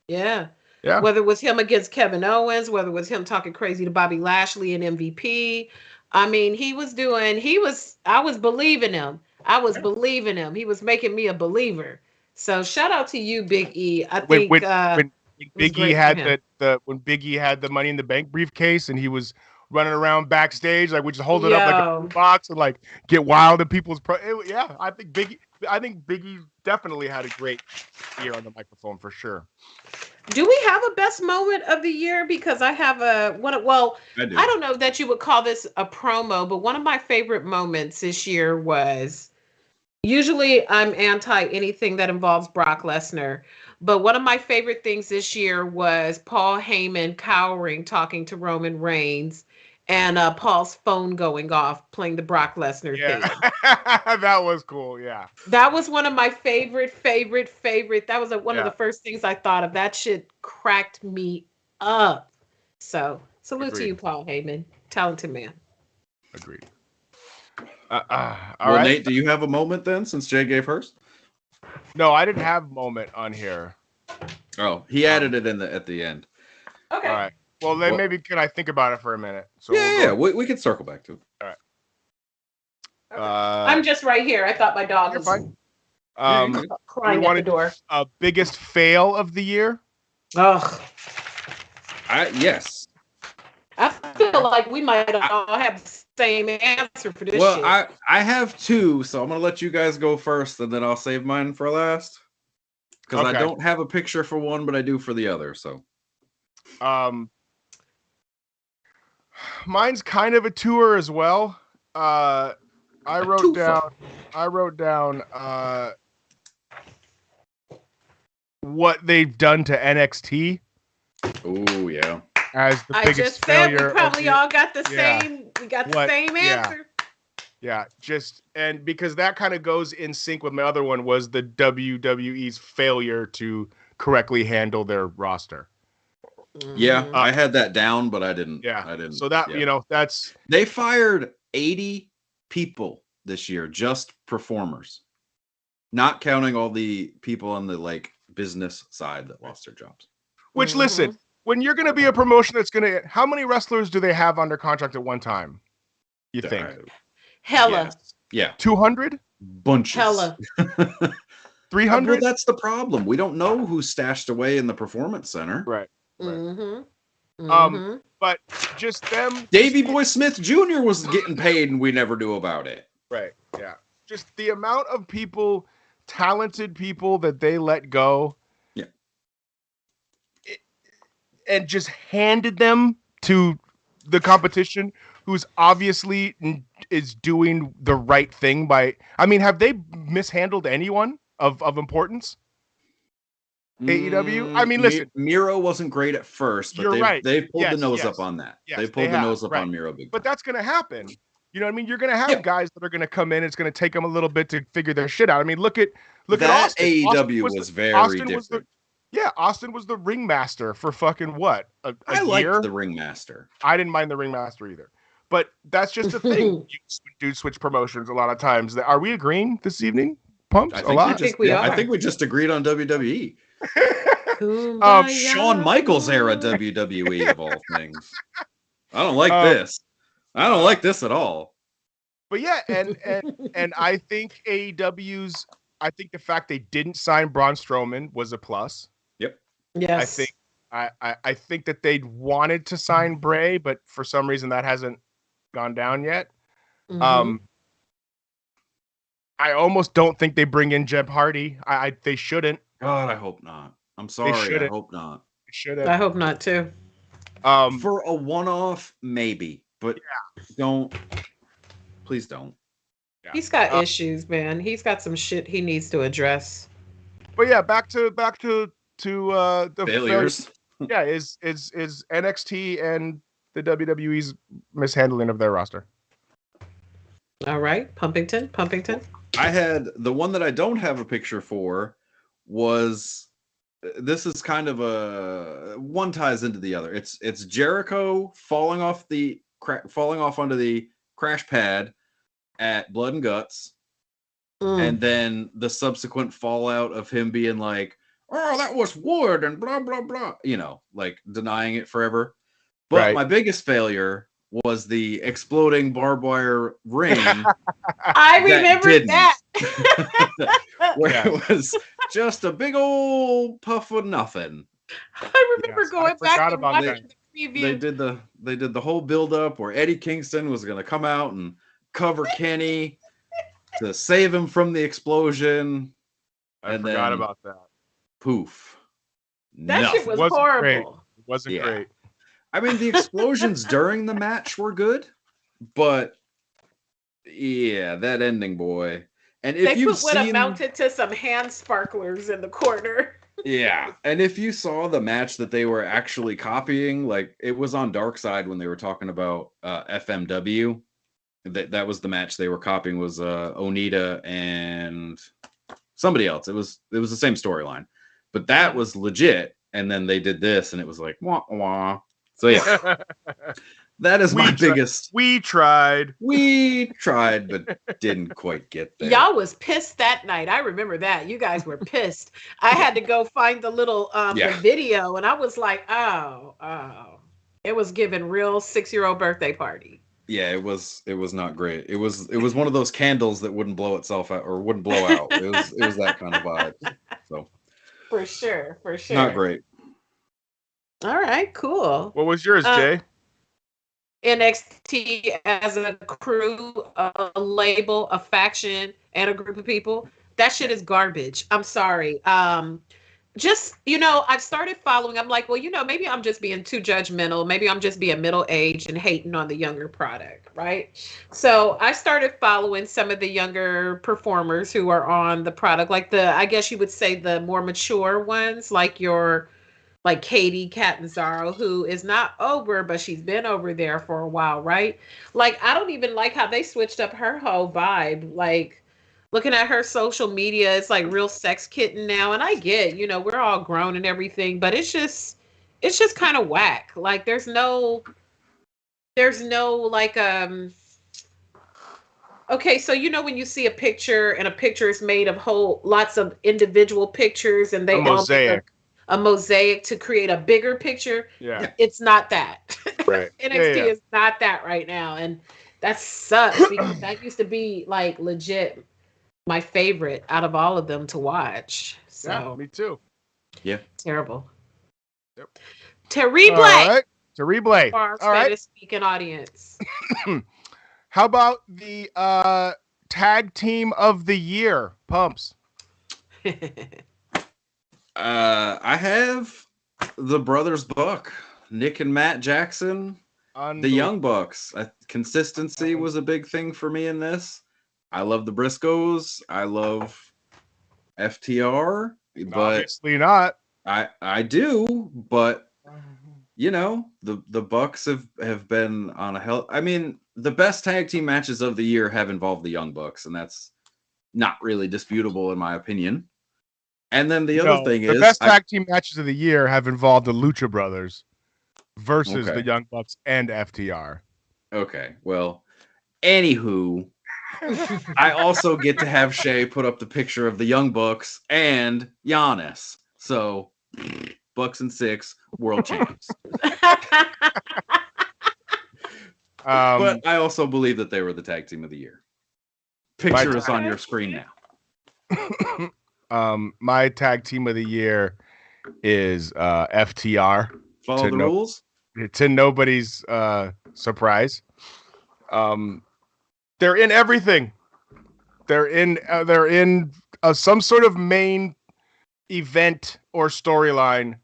Yeah. Yeah. Whether it was him against Kevin Owens, whether it was him talking crazy to Bobby Lashley and MVP. I mean, I was believing him. I was believing him. He was making me a believer. So shout out to you, Big E. I when think when it when was Big E great for had him. the when Big E had the Money in the Bank briefcase and he was running around backstage, like we just hold it up like a Yo. box and like get wild in people's yeah, I think Big E definitely had a great year on the microphone for sure. Do we have a best moment of the year? Because I have a one. Well, I do. I don't know that you would call this a promo, but one of my favorite moments this year was. Usually, I'm anti anything that involves Brock Lesnar, but one of my favorite things this year was Paul Heyman cowering, talking to Roman Reigns, and Paul's phone going off, playing the Brock Lesnar Yeah. theme. That was cool. Yeah. That was one of my favorite. That was one of Yeah. the first things I thought of. That shit cracked me up. So, salute to Agreed. you, Paul Heyman, talented man. Agreed. Well, all right. Nate, do you have a moment then, since Jay gave hers? No, I didn't have moment on here. Oh, he added it at the end. Okay. All right. Well, then maybe can I think about it for a minute? So Yeah, we can circle back to it. All right. I'm just right here. I thought my dog You're was fine. crying at the door. Biggest fail of the year? Ugh. Yes. I feel like we might all have the same answer for this Well, shit. I have two, so I'm gonna let you guys go first, and then I'll save mine for last. Because I don't have a picture for one, but I do for the other. So, mine's kind of a tour as well. I wrote down what they've done to NXT. Oh yeah. As the I biggest just said we failure. probably all got the Yeah. same. We got the same answer. Yeah, and because that kind of goes in sync with my other one was the WWE's failure to correctly handle their roster. Yeah, I had that down, but I didn't. Yeah, I didn't. So that that's they fired 80 people this year, just performers, not counting all the people on the business side that lost their jobs. Which listen, when you're going to be a promotion that's going to, how many wrestlers do they have under contract at one time? You think? Hella. Yes. Yeah. 200? Bunches. Hella. 300? Well, that's the problem. We don't know who's stashed away in the performance center. Right. Mm-hmm. But just them. Davey Boy Smith Jr. was getting paid and we never knew about it. Right. Yeah. Just the amount of people, talented people that they let go. Yeah. And just handed them to the competition, who's obviously is doing the right thing by. I mean, have they mishandled anyone of importance? AEW. I mean, listen, Miro wasn't great at first, but they pulled the nose up on that. Yes, they pulled the nose up on Miro big time. But that's going to happen. You know what I mean? You're going to have guys that are going to come in. It's going to take them a little bit to figure their shit out. I mean, look at Austin. AEW was very different. Austin was the ringmaster for fucking what? I liked the ringmaster. I didn't mind the ringmaster either. But that's just a thing. You do switch promotions a lot of times. Are we agreeing this evening? Pumps a lot. I think we are. I think we just agreed on WWE. Kumbaya. Shawn Michaels era WWE of all things. I don't like this. I don't like this at all. But yeah, and I think AEW's. I think the fact they didn't sign Braun Strowman was a plus. Yep. Yes. I think that they wanted to sign Bray, but for some reason that hasn't gone down yet. I almost don't think they bring in Jeff Hardy. They shouldn't. God, I hope not. I'm sorry. I hope not. They shouldn't. I hope not too. For a one-off, maybe, but don't. Please don't. Yeah. He's got issues, man. He's got some shit he needs to address. But yeah, back to the failures. Yeah, is NXT and the WWE's mishandling of their roster. All right, Pumpington. I had the one that I don't have a picture for was. This is kind of a one ties into the other. It's Jericho falling off onto the crash pad at Blood and Guts, and then the subsequent fallout of him being like, oh, that was wood and blah, blah, blah, like denying it forever. But Right. my biggest failure was the exploding barbed wire ring. I remember that. Where it was just a big old puff of nothing. I remember Yes, I going back forgot and about watching that. the They preview. did the whole build up where Eddie Kingston was going to come out and cover Kenny to save him from the explosion, I and forgot then about that. poof. That shit Nothing. was Wasn't horrible. great. It wasn't Yeah. great. I mean, the explosions during the match were good, but yeah, that ending, boy. And if They you've put what seen, amounted to some hand sparklers in the corner. yeah, and if you saw the match that they were actually copying, like it was on Dark Side when they were talking about FMW. That was the match they were copying, was Onita and somebody else. It was the same storyline, but that was legit. And then they did this, and it was like wah wah. So yeah, that is my biggest. We tried. We tried, but didn't quite get there. Y'all was pissed that night. I remember that. You guys were pissed. I had to go find the little the video, and I was like, oh. It was giving real 6-year-old birthday party. Yeah, it was not great. It was one of those candles that wouldn't blow itself out or wouldn't blow out. It was that kind of vibe. So for sure. not great. All right, cool. What was yours, Jay? NXT as a crew, a label, a faction, and a group of people. That shit is garbage. I'm sorry. Just, I've started following. I'm like, well, maybe I'm just being too judgmental. Maybe I'm just being middle-aged and hating on the younger product, right? So I started following some of the younger performers who are on the product, like I guess you would say the more mature ones, like Katie Catanzaro, who is not over, but she's been over there for a while, right? Like, I don't even like how they switched up her whole vibe. Like, looking at her social media, it's like real sex kitten now. And I get, we're all grown and everything, but it's just kind of whack. Like, there's no like, okay, so when you see a picture and a picture is made of lots of individual pictures and they A mosaic. a mosaic to create a bigger picture. Yeah. It's not that. Right. NXT Yeah. is not that right now. And that sucks because that used to be like legit my favorite out of all of them to watch. So Yeah, me too. Yeah. terrible. Yep. To replay. All right. To replay. For our All right. Spanish-speaking audience. How about the tag team of the year, Pumps? I have the Brothers Buck, Nick and Matt Jackson, the Young Bucks. Consistency was a big thing for me in this. I love the Briscoes. I love FTR, but obviously not. I do, but the Bucks have been on a hell. I mean, the best tag team matches of the year have involved the Young Bucks, and that's not really disputable in my opinion. And then the other thing is the best tag team matches of the year have involved the Lucha Brothers versus the Young Bucks and FTR. Okay, well, anywho, I also get to have Shay put up the picture of the Young Bucks and Giannis. So, Bucks and 6 world champs. But I also believe that they were the tag team of the year. Picture is on your screen now. My tag team of the year is FTR. Follow the rules. To nobody's surprise. They're in everything. They're in some sort of main event or storyline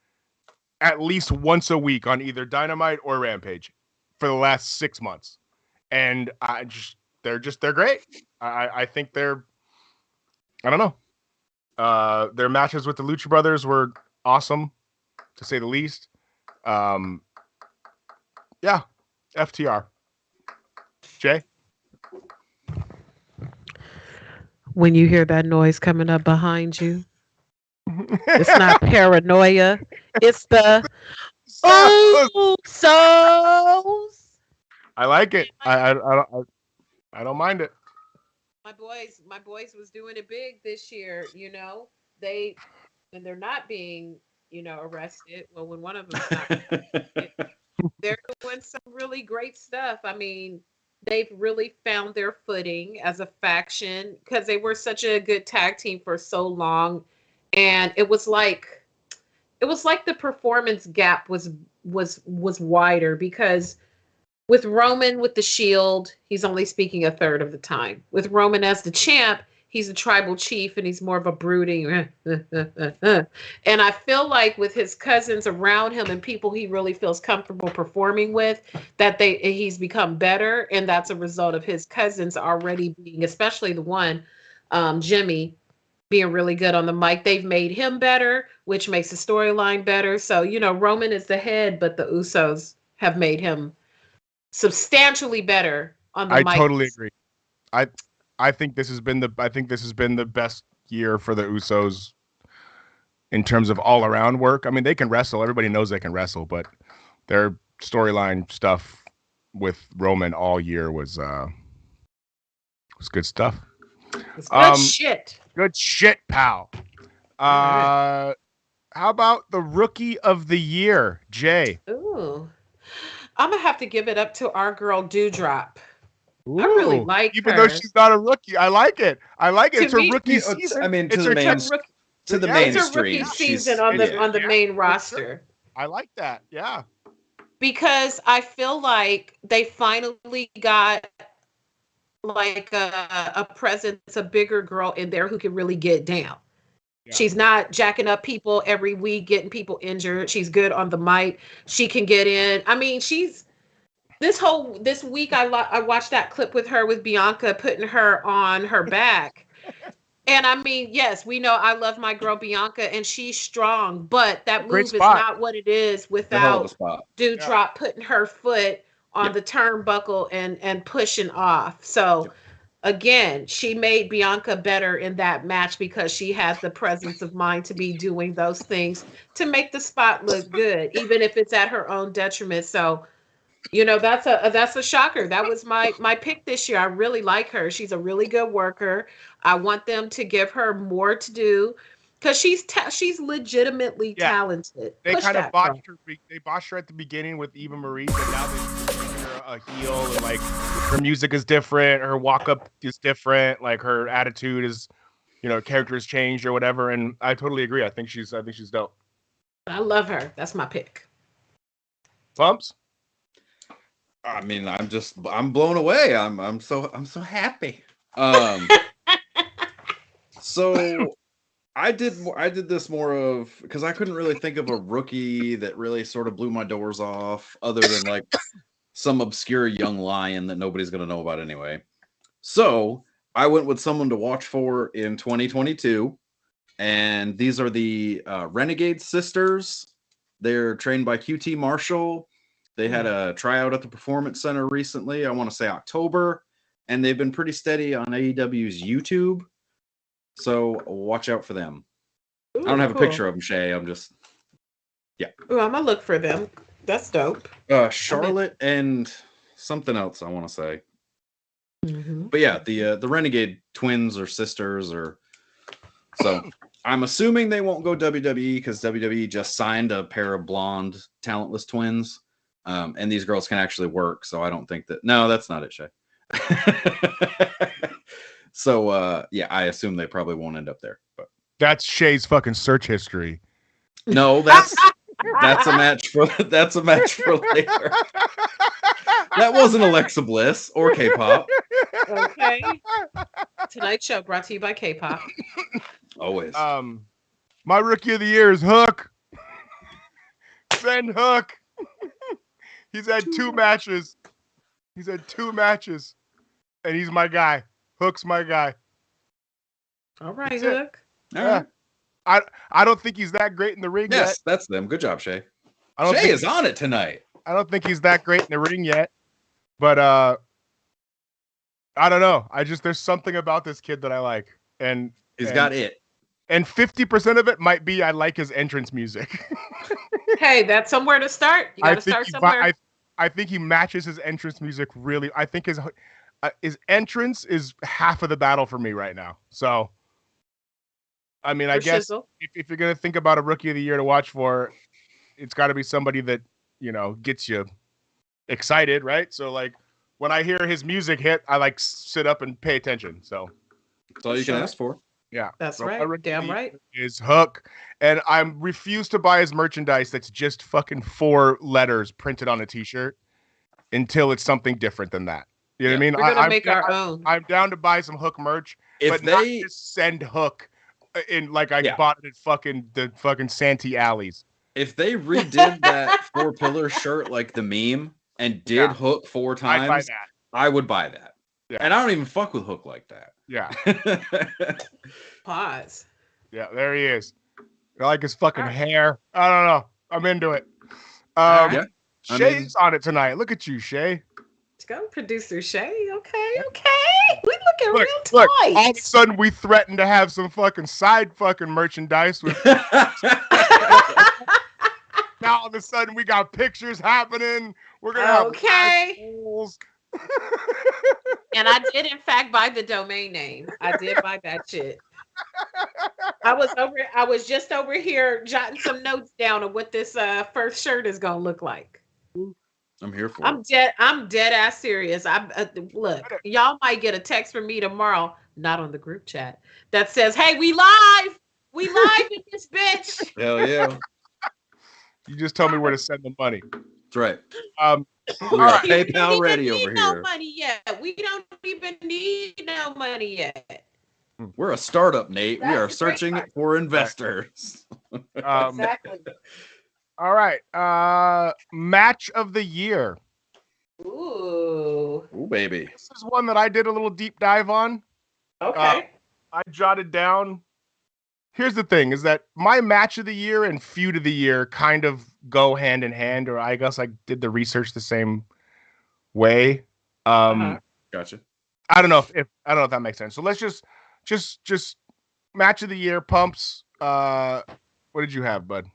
at least once a week on either Dynamite or Rampage for the last 6 months, and they're great. I think I don't know. Their matches with the Lucha Brothers were awesome, to say the least. Yeah, FTR. Jay? When you hear that noise coming up behind you, it's not paranoia. It's the souls. I like it. I don't mind it. My boys was doing it big this year. They when they're not being, arrested. Well, when one of them's not, arrested, they're doing some really great stuff. I mean, they've really found their footing as a faction because they were such a good tag team for so long, and it was like the performance gap was wider because with Roman with the Shield, he's only speaking a third of the time. With Roman as the champ, he's a tribal chief and he's more of a brooding. And I feel like with his cousins around him and people he really feels comfortable performing with, that he's become better, and that's a result of his cousins already being, especially the one, Jimmy, being really good on the mic. They've made him better, which makes the storyline better. So, Roman is the head, but the Usos have made him substantially better on the I mic. totally agree. I I think this has been the best year for the Usos in terms of all around work. I mean, they can wrestle. Everybody knows they can wrestle, but their storyline stuff with Roman all year was good stuff. It's good shit. Good shit, pal. Right. How about the rookie of the year, Jay? Ooh. I'm gonna have to give it up to our girl Dewdrop. Ooh, I really like even her. though she's not a rookie, I like it. To It's her me, rookie season. I mean, it's to the her main, it's her rookie, to the yeah, it's her rookie mainstream. season on the main roster. I like that. Yeah. Because I feel like they finally got like a presence, a bigger girl in there who can really get down. Yeah. She's not jacking up people every week, getting people injured. She's good on the mic. She can get in. I mean, she's this week. I watched that clip with her with Bianca putting her on her back. And I mean, yes, we know I love my girl Bianca and she's strong, but that Great move is spot. not what it is The hell of a without spot. Dewdrop putting her foot on the turnbuckle and pushing off. So again, she made Bianca better in that match because she has the presence of mind to be doing those things to make the spot look good, even if it's at her own detriment. So that's a shocker. That was my pick this year. I really like her. She's a really good worker. I want them to give her more to do because she's legitimately Yeah. talented. They Push kind of that, botched girl. her. They botched her at the beginning with Eva Marie, but now they're making her a heel, and like her music is different, her walk up is different, like her attitude is, character has changed or whatever. And I totally agree. I think she's dope. I love her. That's my pick. Bumps. I mean, I'm blown away. I'm so happy. So I did this more of because I couldn't really think of a rookie that really sort of blew my doors off, other than like some obscure young lion that nobody's gonna know about anyway. So I went with someone to watch for in 2022, and these are the Renegade Sisters. They're trained by QT Marshall. They had a tryout at the Performance Center recently. I want to say October, and they've been pretty steady on AEW's YouTube. So watch out for them. Ooh, I don't have cool. a picture of them, Shay. I'm just, Ooh, I'm gonna look for them. That's dope. Charlotte and something else. I want to say, Mm-hmm. but yeah, the Renegade twins or sisters or so. I'm assuming they won't go WWE because WWE just signed a pair of blonde, talentless twins, and these girls can actually work. So I don't think that. No, that's not it, Shay. So yeah, I assume they probably won't end up there. But That's Shay's fucking search history. no, that's a match for later. That wasn't Alexa Bliss or K-pop. Okay. Tonight's show brought to you by K-pop. Always. My rookie of the year is Hook. Send Hook. He's had two matches. And he's my guy. Hook's my guy. All right, That's it. Hook. All right. I don't think he's that great in the ring yet. Yes, that's them. Good job, Shay. I Shay is on it tonight. don't think he's that great in the ring yet. But I don't know. There's something about this kid that I like. And He's got it. And 50% of it might be I like his entrance music. Hey, that's somewhere to start. You got to start somewhere. I think he matches his entrance music really. I think his entrance is half of the battle for me right now. So I mean, For I guess shizzle. if you're gonna think about a rookie of the year to watch for, it's got to be somebody that gets you excited, right? So like when I hear his music hit, I like sit up and pay attention. So That's all you can ask for. yeah, That's so my right. rookie of Damn the right. year is Hook, and I refuse to buy his merchandise that's just fucking 4 letters printed on a T-shirt until it's something different than that. You know what I mean? We're gonna I'm make down, our own. I'm down to buy some Hook merch, If but not they, just send Hook in like I Yeah. bought it at the fucking Santee alleys. if they redid that 4-pillar shirt like the meme and did Yeah. Hook 4 I'd buy times, that. I would buy that. Yeah. And I don't even fuck with Hook like that. Yeah. Pause. Yeah, there he is. I like his fucking Alright. hair. I don't know. I'm into it. Alright. Yeah, I Shay's on it tonight. Look at you, Shay. Let's go, producer Shay. Okay. We looking Look, real look. tight. All of a sudden, we threatened to have some fucking side fucking merchandise. With now, all of a sudden, we got pictures happening. We're gonna have Okay. live polls. And I did, in fact, buy the domain name. I did buy that shit. I was just over here jotting some notes down of what this first shirt is gonna look like. I'm here for I'm it. dead ass serious. Look, y'all might get a text from me tomorrow, not on the group chat, that says, "Hey, we live in this bitch." Hell yeah. You just tell me where to send the money. That's right. All We are right. We don't PayPal even ready need over no here. money yet. We don't even need no money yet. We're a startup, Nate. We That's are the great searching part. for investors. Exactly. All right. Match of the year. Ooh. Ooh, baby. This is one that I did a little deep dive on. Okay. I jotted down. Here's the thing: is that my match of the year and feud of the year kind of go hand in hand, or I guess I did the research the same way. Gotcha. I don't know if I don't know if that makes sense. So let's just match of the year pumps. What did you have, bud?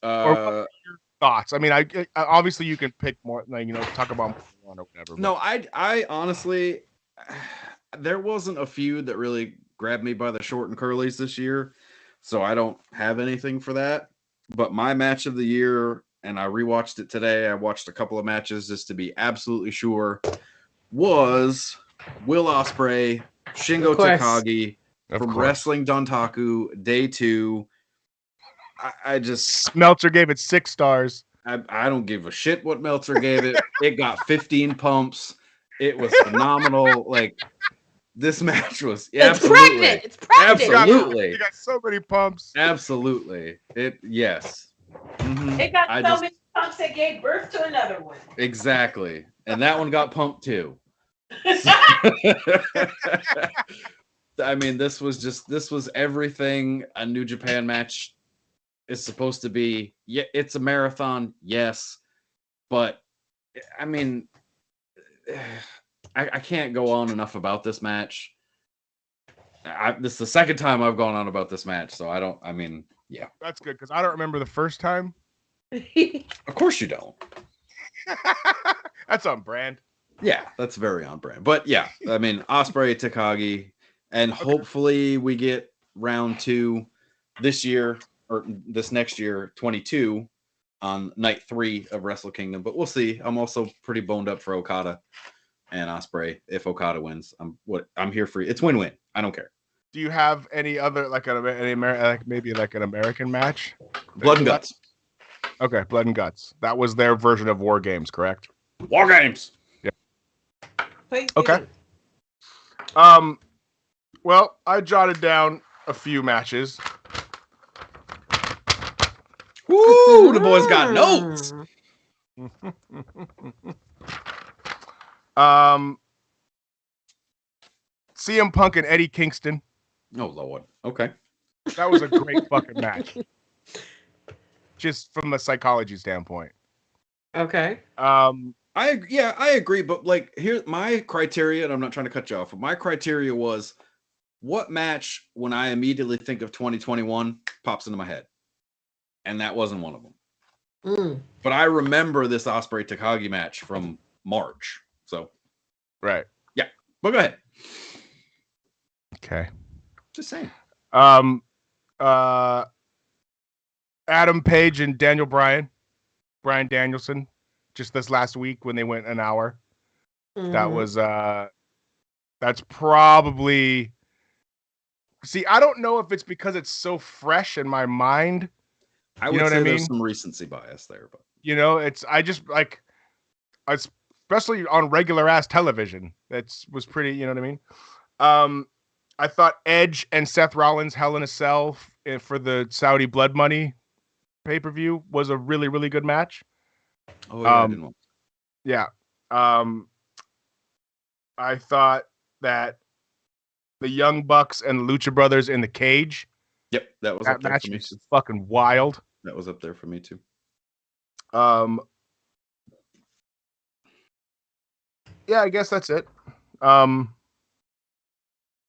Thoughts? I mean, I obviously you can pick more, like, talk about one or whatever. No, I honestly, there wasn't a feud that really grabbed me by the short and curlies this year, so I don't have anything for that. But my match of the year, and I rewatched it today. I watched a couple of matches just to be absolutely sure, was Will Ospreay, Shingo Takagi from Wrestling Dontaku Day 2. I just Meltzer gave it 6 stars. I don't give a shit what Meltzer gave it. It got 15 pumps. It was phenomenal. Like, this match was absolutely, It's pregnant. absolutely, You got so many pumps. absolutely. Yes. Mhm. It got so many pumps that gave birth to another one. Exactly, and that one got pumped too. I mean, this was everything a New Japan match is supposed to be. Yeah, it's a marathon, yes, but I mean, I can't go on enough about this match. This is the second time I've gone on about this match, so I don't. I mean, yeah, That's good because I don't remember the first time. of course you don't. That's on brand. Yeah, that's very on brand. But yeah, I mean, Ospreay, Takagi, and hopefully we get round 2 this year or this next year, 22, on night 3 of Wrestle Kingdom. But we'll see. I'm also pretty boned up for Okada and Ospreay. If Okada wins, I'm here for you. It's win-win. I don't care. Do you have any other maybe like an American match? Blood and Guts. Okay, Blood and Guts. That was their version of War Games, correct? War Games. Please Okay. do. Well, I jotted down a few matches. Woo! The boys got notes. CM Punk and Eddie Kingston. Oh Lord. Okay. That was a great fucking match. Just from a psychology standpoint. Okay. I agree, but like here my criteria, and I'm not trying to cut you off, but my criteria was what match when I immediately think of 2021 pops into my head. And that wasn't one of them. But I remember this Ospreay Takagi match from March. So Right. yeah. But go ahead. Okay. Just saying. Um, uh, Adam Page and Bryan Danielson, just this last week when they went an hour. That Mhm. was that's probably. See, I don't know if it's because it's so fresh in my mind. I You would know what I say there's mean? some recency bias there, but It's I just like, especially on regular ass television. That's was pretty. You know what I mean? Um, I thought Edge and Seth Rollins Hell in a Cell for the Saudi Blood Money pay-per-view was a really, really good match. oh yeah, I Um, didn't want. yeah. Um, I thought that the Young Bucks and Lucha Brothers in the cage, Yep, that was that up there match for me was too. fucking wild. That was up there for me too. Um, yeah, I guess that's it.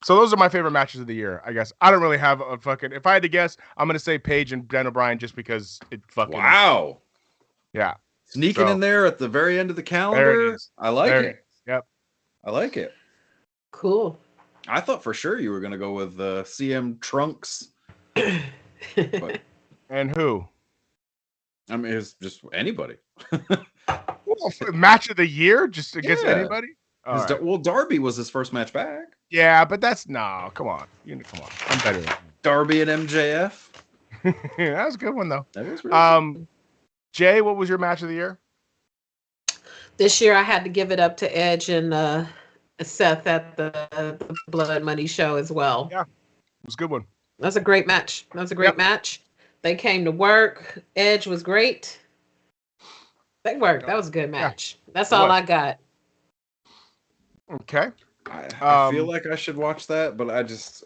So those are my favorite matches of the year, I guess. I don't really have a fucking. If I had to guess, I'm gonna say Paige and Daniel Bryan just because it fucking. Wow, Yeah. sneaking So, in there at the very end of the there calendar. it is. I like There it. it is. Yep. I like it. Cool. I thought for sure you were gonna go with CM Trunks, but And who? I mean it's just anybody. Well, match of the year, just against Yeah. anybody. All right. Well, Darby was his first match back. Yeah, but that's no. Come on, come on. I'm better. Than Darby and MJF. that. That was a good one though. That was really good. Jay, what was your match of the year? This year, I had to give it up to Edge and Seth at the Blood Money show as well. Yeah. It was a good one. That's a great match. That was a great match. They came to work. Edge was great. They worked. That was a good match. That's all I got. Okay. I feel like I should watch that, but I just.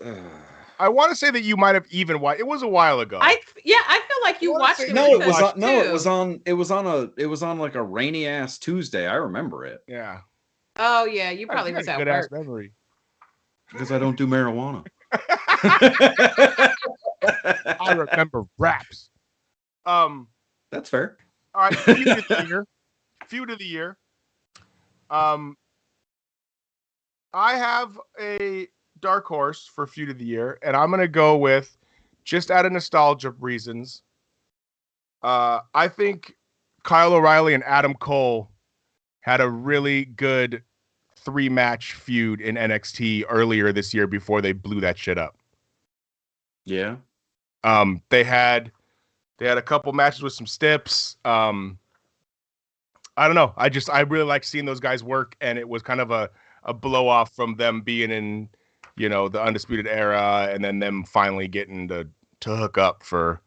I want to say that you might have even watched. It was a while ago. I feel like you watched it. No, with it was us, on. No, too. it was on like a rainy ass Tuesday. I remember it. Yeah. Oh yeah, you probably That's was a at good work. ass memory. Because I don't do marijuana. I remember raps. That's fair. All right, feud of the year. Feud of the year. I have a dark horse for feud of the year, and I'm gonna go with, just out of nostalgia reasons. I think Kyle O'Reilly and Adam Cole had a really good 3-match feud in NXT earlier this year before they blew that shit up. Yeah. They had a couple matches with some stips. I don't know. I really like seeing those guys work, and it was kind of a blow off from them being in, the Undisputed Era, and then them finally getting to hook up for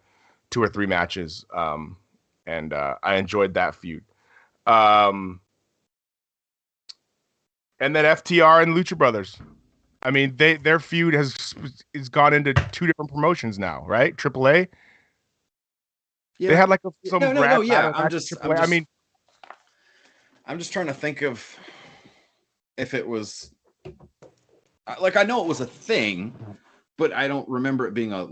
2 or 3 matches. And I enjoyed that feud. And then FTR and Lucha Brothers. I mean, their feud has gone into 2 different promotions now, right? AAA. Yeah. They had like some no, yeah. battle match with AAA. I'm just trying to think of if it was like, I know it was a thing, but I don't remember it being a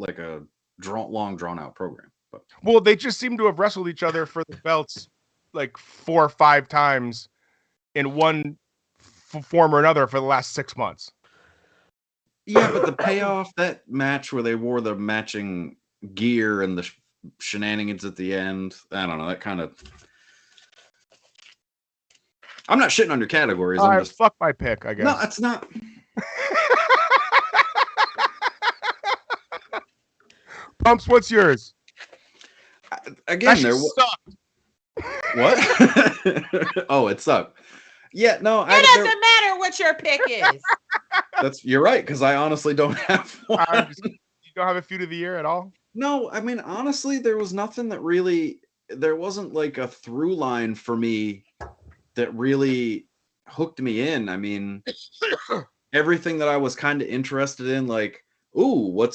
long drawn out program. But well, they just seem to have wrestled each other for the belts like 4 or 5 times in one form or another for the last 6 months. Yeah, but the payoff, that match where they wore the matching gear and the shenanigans at the end, I don't know, that kind of. I'm not shitting on your categories. I'm just fuck my pick, I guess. No, it's not. Pumps, what's yours? Again, there sucked. What? Oh, it sucked. Yeah, no. It doesn't matter what your pick is. You're right, because I honestly don't have one. You don't have a feud of the year at all? No, I mean, honestly, there was nothing that really. There wasn't like a through line for me that really hooked me in. I mean, everything that I was kind of interested in, like, ooh,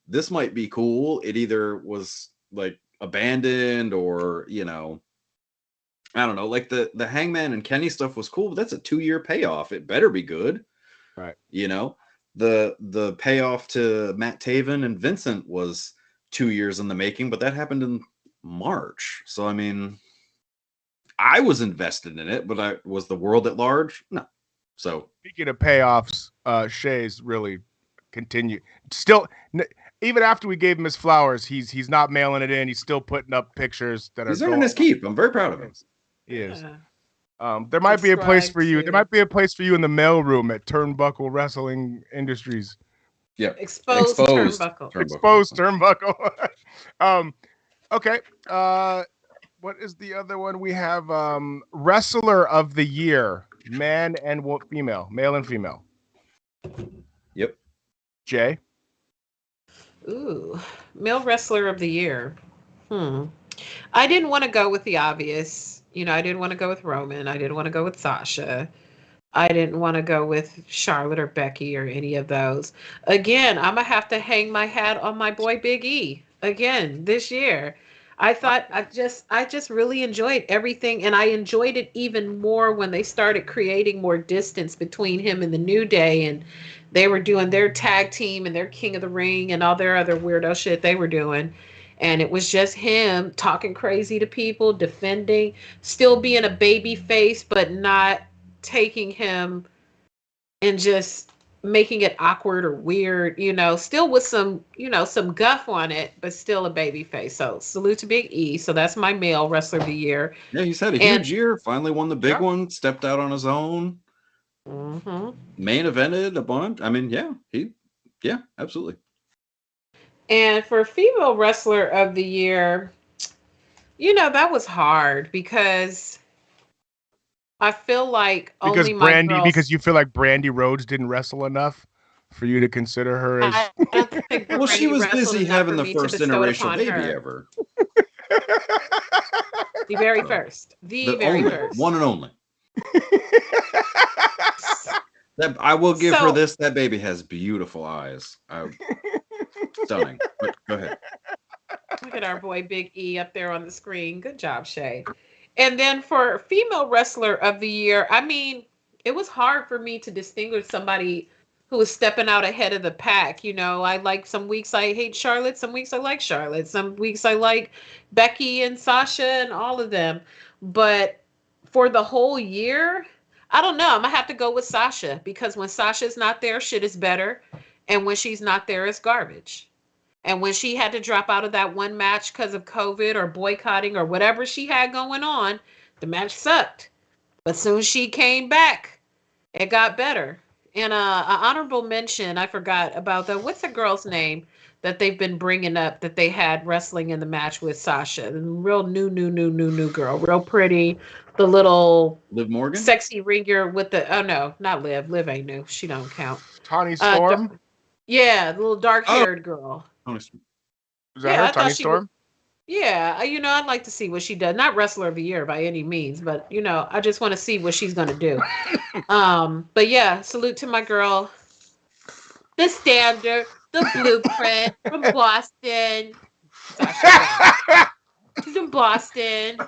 this might be cool. It either was like abandoned or, I don't know, like the Hangman and Kenny stuff was cool, but that's a 2-year payoff. It better be good. Right. The payoff to Matt Taven and Vincent was 2 years in the making, but that happened in March. So, I mean, I was invested in it, but was the world at large? No. So speaking of payoffs, Shay's really continue. Still, even after we gave him his flowers, he's not mailing it in. He's still putting up pictures that He's are earning his keep. I'm very proud of him. He is. Yeah. There might be a place for you. Subscribe There to- might be a place for you in the mailroom at Turnbuckle Wrestling Industries. Yeah. Exposed turnbuckle. Exposed Turnbuckle. Okay. What is the other one? We have Wrestler of the Year, man and female, male and female. Yep. Jay. Ooh, male wrestler of the year. I didn't want to go with the obvious. I didn't want to go with Roman. I didn't want to go with Sasha. I didn't want to go with Charlotte or Becky or any of those. Again, I'm gonna have to hang my hat on my boy Big E again this year. I thought I just really enjoyed everything, and I enjoyed it even more when they started creating more distance between him and the New Day, and they were doing their tag team and their King of the Ring and all their other weirdo shit they were doing. And it was just him talking crazy to people, defending, still being a baby face, but not taking him and just making it awkward or weird, still with some guff on it, but still a baby face. So salute to Big E. So that's my male wrestler of the year. Yeah, he's had a huge year. Finally won the big one, stepped out on his own. Main evented a bunch. I mean, yeah, absolutely. And for female wrestler of the year, that was hard because I feel like Because only because you feel like Brandy Rhodes didn't wrestle enough for you to consider her as. I don't think Well, she Brandy was wrestled busy enough having for the me to first bestow it interracial upon baby her. ever. The very first. The very only, first. one and only. I will give her this. That baby has beautiful eyes. Stunning. But go ahead. Look at our boy Big E up there on the screen. Good job, Shay. And then for female wrestler of the year, I mean, it was hard for me to distinguish somebody who was stepping out ahead of the pack. I like some weeks I hate Charlotte, some weeks I like Charlotte, some weeks I like Becky and Sasha and all of them. But for the whole year, I don't know. I'm gonna have to go with Sasha because when Sasha's not there, shit is better. And when she's not there, it's garbage. And when she had to drop out of that one match because of COVID or boycotting or whatever she had going on, the match sucked. But soon she came back, it got better. And an honorable mention, I forgot about what's the girl's name that they've been bringing up that they had wrestling in the match with Sasha? Real new girl, real pretty. The little Liv Morgan, sexy ringer with no, not Liv. Liv ain't new. She don't count. Tony Storm. Yeah, the little dark-haired girl. Is that her, Tony Storm? I'd like to see what she does. Not wrestler of the year by any means, but I just want to see what she's gonna do. But yeah, salute to my girl, the Standard, the Blueprint from Boston. She's in Boston.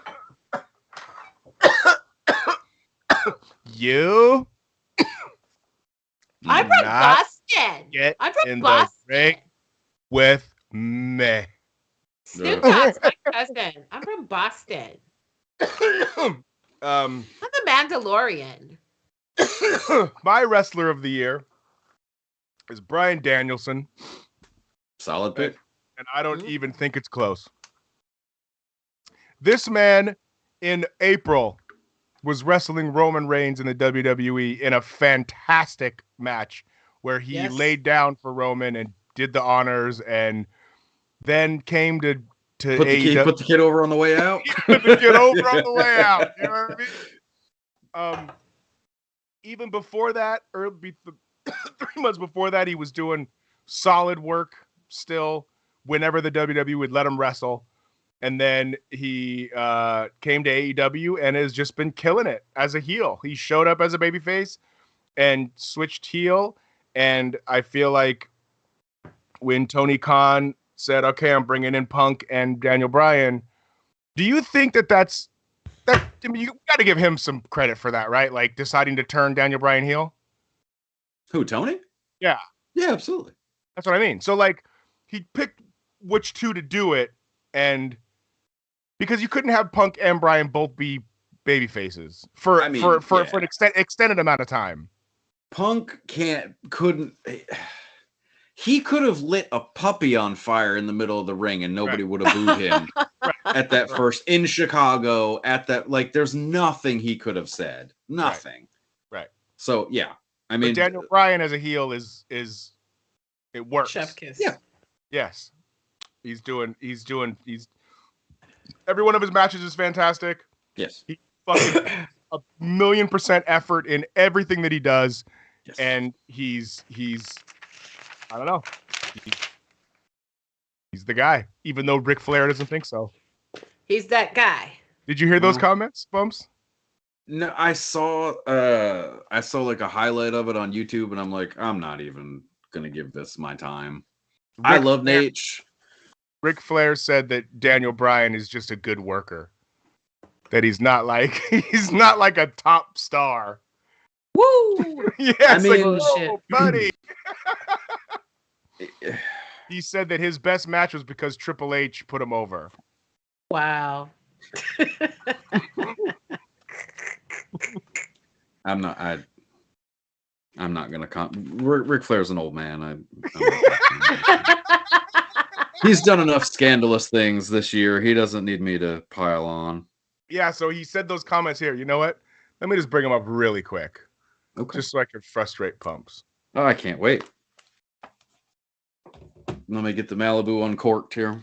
You. I'm from Boston. I'm from Boston. The ring with me. Snoop Dogg's my cousin. I'm from Boston. I'm the Mandalorian. My wrestler of the year is Bryan Danielson. Solid pick. And I don't even think it's close. This man in April was wrestling Roman Reigns in the WWE in a fantastic match where he laid down for Roman and did the honors and then came to put the kid over on the way out. Put the kid over on the way out. You know what I mean? Even before that, 3 months before that, he was doing solid work still whenever the WWE would let him wrestle. And then he came to AEW and has just been killing it as a heel. He showed up as a babyface and switched heel. And I feel like when Tony Khan said, okay, I'm bringing in Punk and Daniel Bryan, do you think that's I mean, you got to give him some credit for that, right? Like deciding to turn Daniel Bryan heel? Who, Tony? Yeah. Yeah, absolutely. That's what I mean. So like he picked which two to do it, and because you couldn't have Punk and Bryan both be baby faces for an extended amount of time. Punk couldn't. He could have lit a puppy on fire in the middle of the ring and nobody would have booed him at that first in Chicago. At that, like, there's nothing he could have said. Nothing. Right. So yeah, I mean, but Daniel Bryan as a heel is it works. Chef kiss. Yeah. Yes. He's every one of his matches is fantastic. yes, He fucking 1,000,000% effort in everything that he does. yes. And he's I don't know. He's the guy, even though Ric Flair doesn't think so. He's that guy. Did you hear those comments, Bumps? No, I saw like a highlight of it on YouTube, and I'm like, I'm not even gonna give this my time. I love Nate. Ric Flair said that Daniel Bryan is just a good worker. That he's not like a top star. Woo! Yeah, I mean, like, bullshit. whoa, buddy. He said that his best match was because Triple H put him over. Wow. I'm not gonna Ric Flair's an old man. He's done enough scandalous things this year. He doesn't need me to pile on. Yeah, so he said those comments here. You know what? Let me just bring them up really quick. Okay. Just so I can frustrate Pumps. Oh, I can't wait. Let me get the Malibu uncorked here.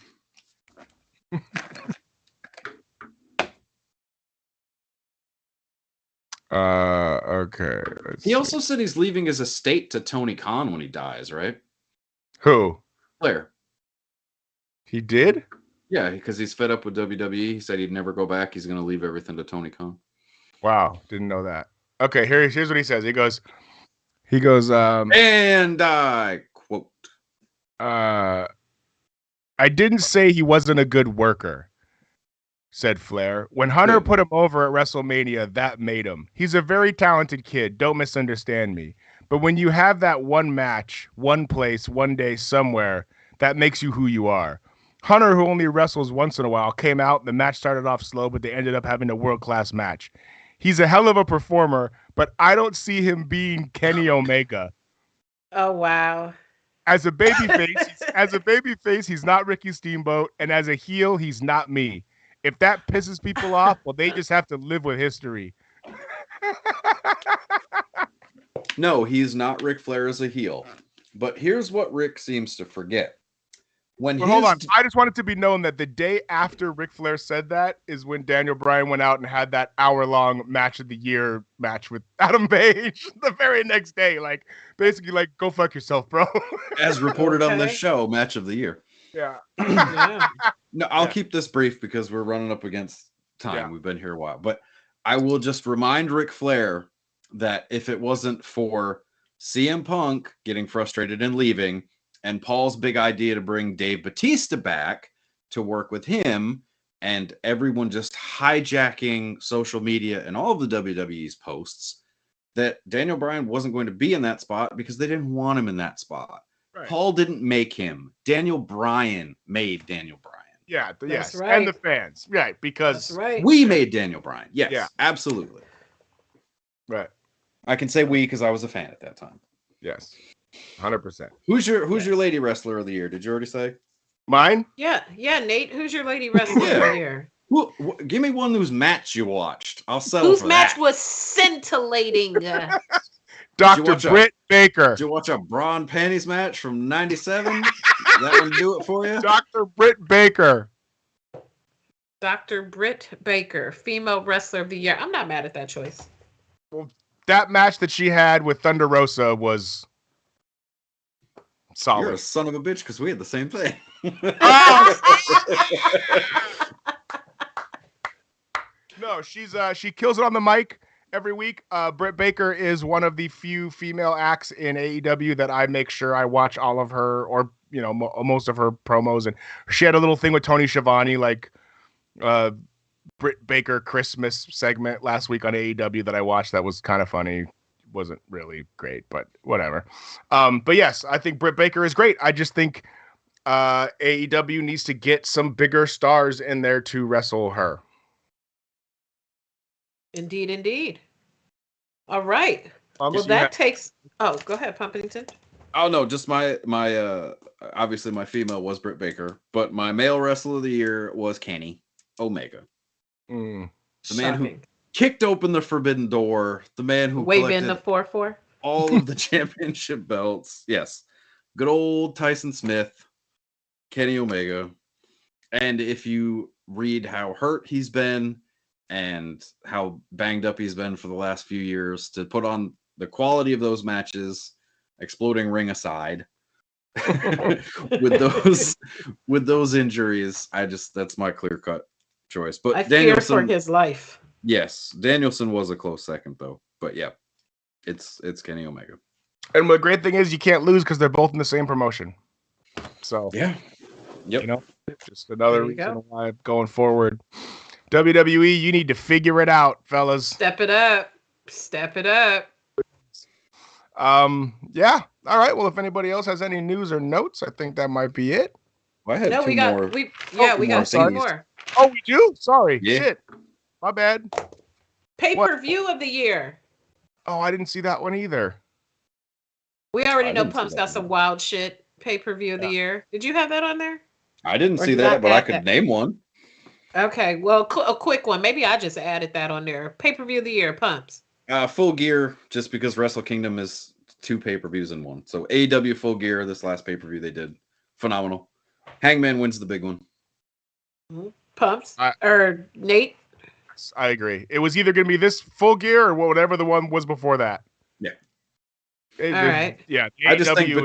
Okay. He also said he's leaving his estate to Tony Khan when he dies, right? Who? Flair. He did? Yeah, because he's fed up with WWE. He said he'd never go back. He's going to leave everything to Tony Khan. Wow, didn't know that. Okay, here's what he says. He goes, and I quote, I didn't say he wasn't a good worker, said Flair. When Hunter put him over at WrestleMania, that made him. He's a very talented kid. Don't misunderstand me. But when you have that one match, one place, one day, somewhere, that makes you who you are. Hunter, who only wrestles once in a while, came out. The match started off slow, but they ended up having a world-class match. He's a hell of a performer, but I don't see him being Kenny Omega. Oh wow. As a babyface, he's not Ricky Steamboat, and as a heel, he's not me. If that pisses people off, well, they just have to live with history. no, he's not Ric Flair as a heel. But here's what Rick seems to forget. Hold on. I just want it to be known that the day after Ric Flair said that is when Daniel Bryan went out and had that hour-long match of the year match with Adam Page the very next day. Like, basically, like, go fuck yourself, bro. As reported on this show, match of the year. Yeah. Yeah. No, I'll keep this brief because we're running up against time. Yeah. We've been here a while. But I will just remind Ric Flair that if it wasn't for CM Punk getting frustrated and leaving, and Paul's big idea to bring Dave Bautista back to work with him, and everyone just hijacking social media and all of the WWE's posts, that Daniel Bryan wasn't going to be in that spot because they didn't want him in that spot. Right. Paul didn't make him. Daniel Bryan made Daniel Bryan. Yeah, yes, right. And the fans, right? Because we made Daniel Bryan. Yes, yeah. Absolutely. Right. I can say we because I was a fan at that time. Yes. 100%. Who's your lady wrestler of the year? Did you already say? Mine? Yeah, Nate. Who's your lady wrestler of the year? Give me one whose match you watched. I'll settle Whose for match that. was scintillating? Dr. Britt Baker. Did you watch a bra and panties match from '97? That one do it for you? Dr. Britt Baker. Dr. Britt Baker, female wrestler of the year. I'm not mad at that choice. Well, that match that she had with Thunder Rosa was solid. You're a son of a bitch because we had the same thing. No, she kills it on the mic every week. Britt Baker is one of the few female acts in AEW that I make sure I watch all of her, or most of her promos. And she had a little thing with Tony Schiavone, like Britt Baker Christmas segment last week on AEW that I watched. That was kind of funny. Wasn't really great, but whatever. But yes, I think Britt Baker is great. I just think AEW needs to get some bigger stars in there to wrestle her. Indeed. All right. Well, that takes... Oh, go ahead, Pumpington. Oh no, just my obviously my female was Britt Baker, but my male wrestler of the year was Kenny Omega. Mm. The man who Shocking. kicked open the forbidden door, the man who Wave in collected the 4-4. all of the championship belts. Yes. Good old Tyson Smith, Kenny Omega. And if you read how hurt he's been and how banged up he's been for the last few years, to put on the quality of those matches, exploding ring aside, with those injuries, that's my clear cut choice. But I fear for Danielson, his life. yes, Danielson was a close second though. But yeah, it's Kenny Omega. And the great thing is you can't lose because they're both in the same promotion. So Yeah. Yep. You know, just another There you reason go. why going forward. WWE, you need to figure it out, fellas. Step it up. Step it up. Yeah. All right. Well, if anybody else has any news or notes, I think that might be it. Well, I had No, two we got more. we more got two things. more. Oh, we do? Sorry. Yeah. Shit. My bad. Pay-per-view of the year. Oh, I didn't see that one either. We already I know didn't see Pump's that got one some either. wild shit. Pay-per-view of the year. Did you have that on there? I didn't Or see did that, I but I add could that? name one. Okay, well, a quick one. Maybe I just added that on there. Pay-per-view of the year, Pumps. Full Gear, just because Wrestle Kingdom is 2 pay-per-views in one. So AEW Full Gear, this last pay-per-view they did, phenomenal. Hangman wins the big one. Pumps or Nate. I agree. It was either going to be this Full Gear or whatever the one was before that. Yeah. All right. Yeah. I just think AEW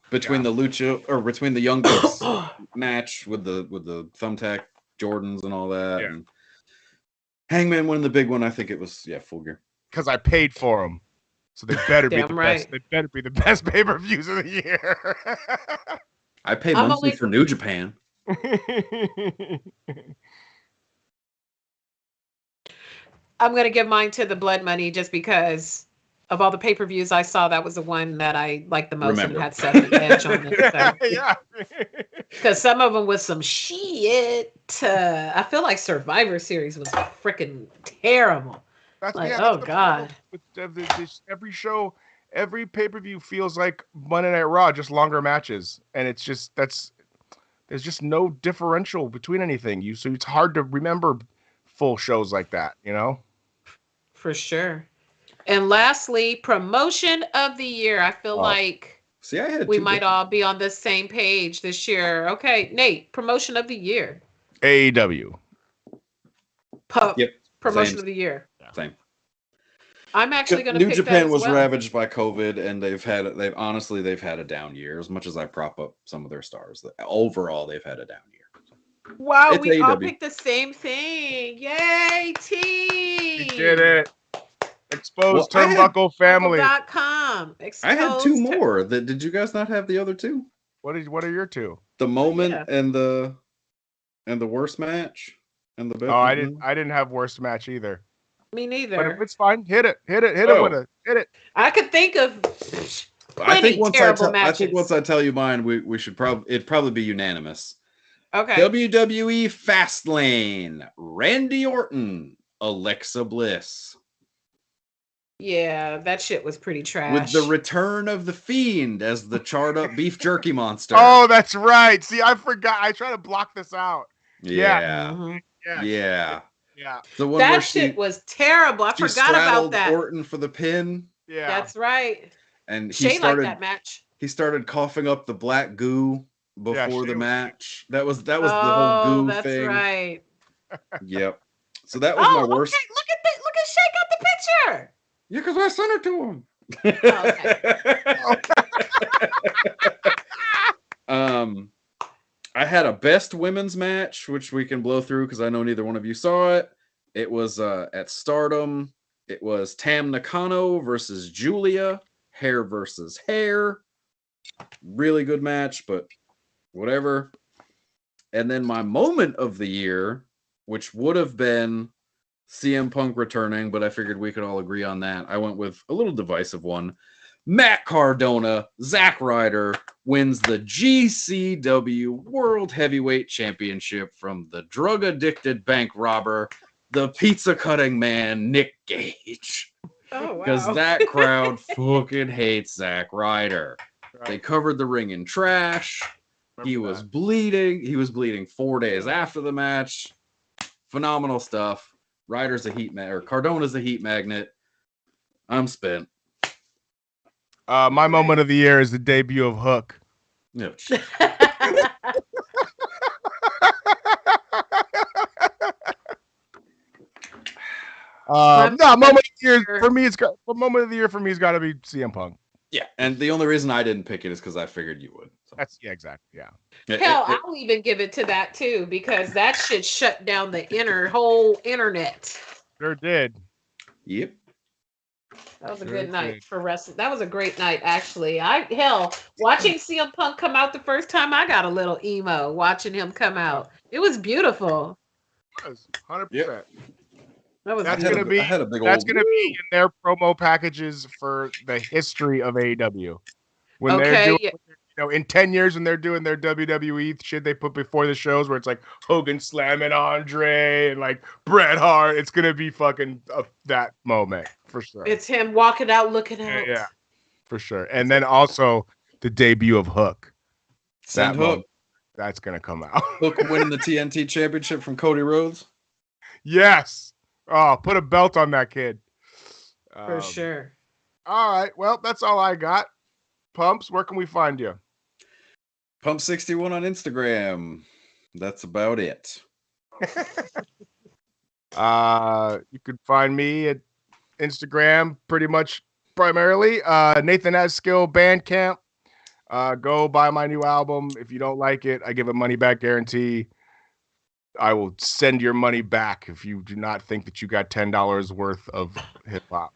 between the Lucha, or between the Young Bucks match with the thumbtack Jordans and all that, Yeah. and Hangman winning the big one, I think it was Full Gear. Because I paid for them. So they better be Damn the right. best. They better be the best pay-per-views of the year. I pay I'm monthly only- for New Japan. I'm gonna give mine to the Blood Money just because of all the pay-per-views I saw. That was the one that I liked the most Remember. and had such an edge on it. So. Yeah. Because some of them was some shit. I feel like Survivor Series was freaking terrible. That's, Like, yeah, oh, that's the God. problem with every show, every pay-per-view feels like Monday Night Raw, just longer matches, and it's just there's just no differential between anything. So it's hard to remember full shows like that, you know. For sure. And lastly, promotion of the year. I feel like See, I had we two might different- all be on the same page this year. Okay, Nate, promotion of the year. AEW. Yep. Promotion Same. of the year. Same. I'm actually going to New pick Japan that as was well. ravaged by COVID, and they've had a down year. As much as I prop up some of their stars, overall they've had a down year. Wow, It's we all AEW. picked the same thing. Yay, team. We did it. Exposed Well, I had- Turnbuckle family. .com. I had two Exposed- more. Did you guys not have the other two? What are your two? The moment Yeah. and the worst match and the best. Oh, I didn't have worst match either. Me But neither. it's fine. Hit it Oh. with it. Hit it. I could think of I think once terrible I matches. think once I tell you mine, we should it'd probably be unanimous. Okay. WWE Fastlane, Randy Orton, Alexa Bliss. Yeah, that shit was pretty trash. With the return of the Fiend as the charred up beef jerky monster. Oh, that's right. See, I forgot. I try to block this out. yeah, Mhm. Yeah. yeah. Yeah. The one where That shit was terrible. I she forgot about straddled that. Orton for the pin, Yeah. That's right. and he Shay liked started that match. he started coughing up the black goo before Shay the was- match. That was the whole goo that's thing. right. Yep. So that was Oh, my worst. okay. Look at Shay got the picture. Yeah, because I sent it to him. Oh, I had a best women's match, which we can blow through because I know neither one of you saw it. It was at Stardom. It was Tam Nakano versus Julia, hair versus hair. Really good match, but whatever. And then my moment of the year, which would have been CM Punk returning, but I figured we could all agree on that. I went with a little divisive one. Matt Cardona, Zack Ryder wins the GCW World Heavyweight Championship from the drug-addicted bank robber, the pizza-cutting man, Nick Gage. oh wow. Because that crowd fucking hates Zack Ryder. They covered the ring in trash. He was bleeding. He was bleeding 4 days after the match. Phenomenal stuff. Ryder's a heat magnet, or Cardona's a heat magnet. I'm spent. My moment of the year is the debut of Hook. Yep. Moment of the year for me, moment of the year for me has got to be CM Punk. Yeah, and the only reason I didn't pick it is because I figured you would. So. That's exactly. Hell, I'll even give it to that too, because that shit shut down the whole internet. Sure did. Yep. That was a good night for wrestling. That was a great night, actually. Watching CM Punk come out the first time, I got a little emo watching him come out. It was beautiful. 100%. Yep. That's gonna be in their promo packages for the history of AEW. When they're doing, in 10 years when they're doing their WWE shit they put before the shows, where it's like Hogan slamming Andre and like Bret Hart, it's gonna be fucking that moment for sure. It's him walking out, looking out. Yeah, for sure. And then also the debut of Hook. Send Hook. That's gonna come out. Hook winning the TNT Championship from Cody Rhodes. Yes. Oh, put a belt on that kid. For sure. All right. Well, that's all I got. Pumps, where can we find you? Pump61 on Instagram. That's about it. You can find me at Instagram pretty much primarily. Nathan Has Skill Bandcamp. Go buy my new album. If you don't like it, I give a money back guarantee. I will send your money back if you do not think that you got $10 worth of hip hop.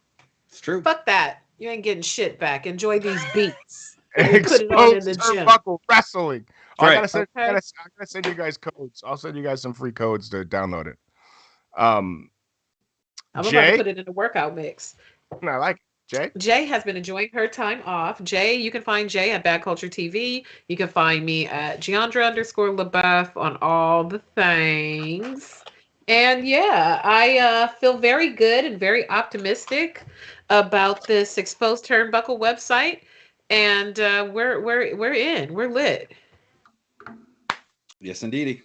It's true. Fuck that. You ain't getting shit back. Enjoy these beats. Put it on in the gym. Wrestling. Right. I gotta send you guys codes. I'll send you guys some free codes to download it. I'm about to put it in the workout mix. I like it. Jay has been enjoying her time off. Jay, you can find Jay at Bad Culture TV. You can find me at Giandra_LaBeouf on all the things. And yeah, I feel very good and very optimistic about this Exposed Turnbuckle website. And we're in. We're lit. Yes, indeedy.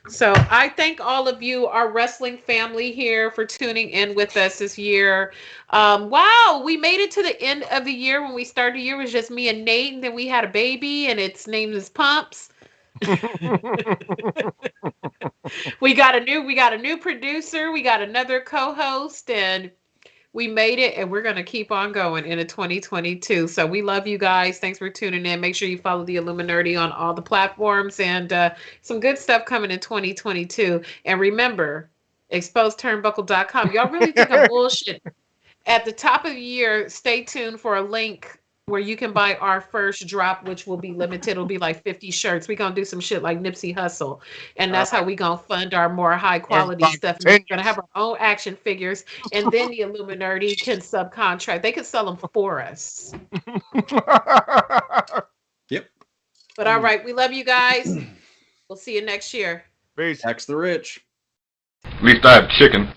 So I thank all of you, our wrestling family here, for tuning in with us this year. Wow, we made it to the end of the year. When we started the year, it was just me and Nate, and then we had a baby, and its name is Pumps. we got a new producer, we got another co-host, and we made it, and we're going to keep on going into 2022. So we love you guys. Thanks for tuning in. Make sure you follow the Illuminerdi on all the platforms, and some good stuff coming in 2022. And remember, exposedturnbuckle.com. Y'all really think I'm bullshit. At the top of the year, stay tuned for a link where you can buy our first drop, which will be limited. It'll be like 50 shirts. We're going to do some shit like Nipsey Hussle. And that's how we going to fund our more high quality stuff. We're going to have our own action figures. And then the Illuminerdi can subcontract. They can sell them for us. Yep. But all right. We love you guys. We'll see you next year. Peace. Tax the rich. At least I have chicken.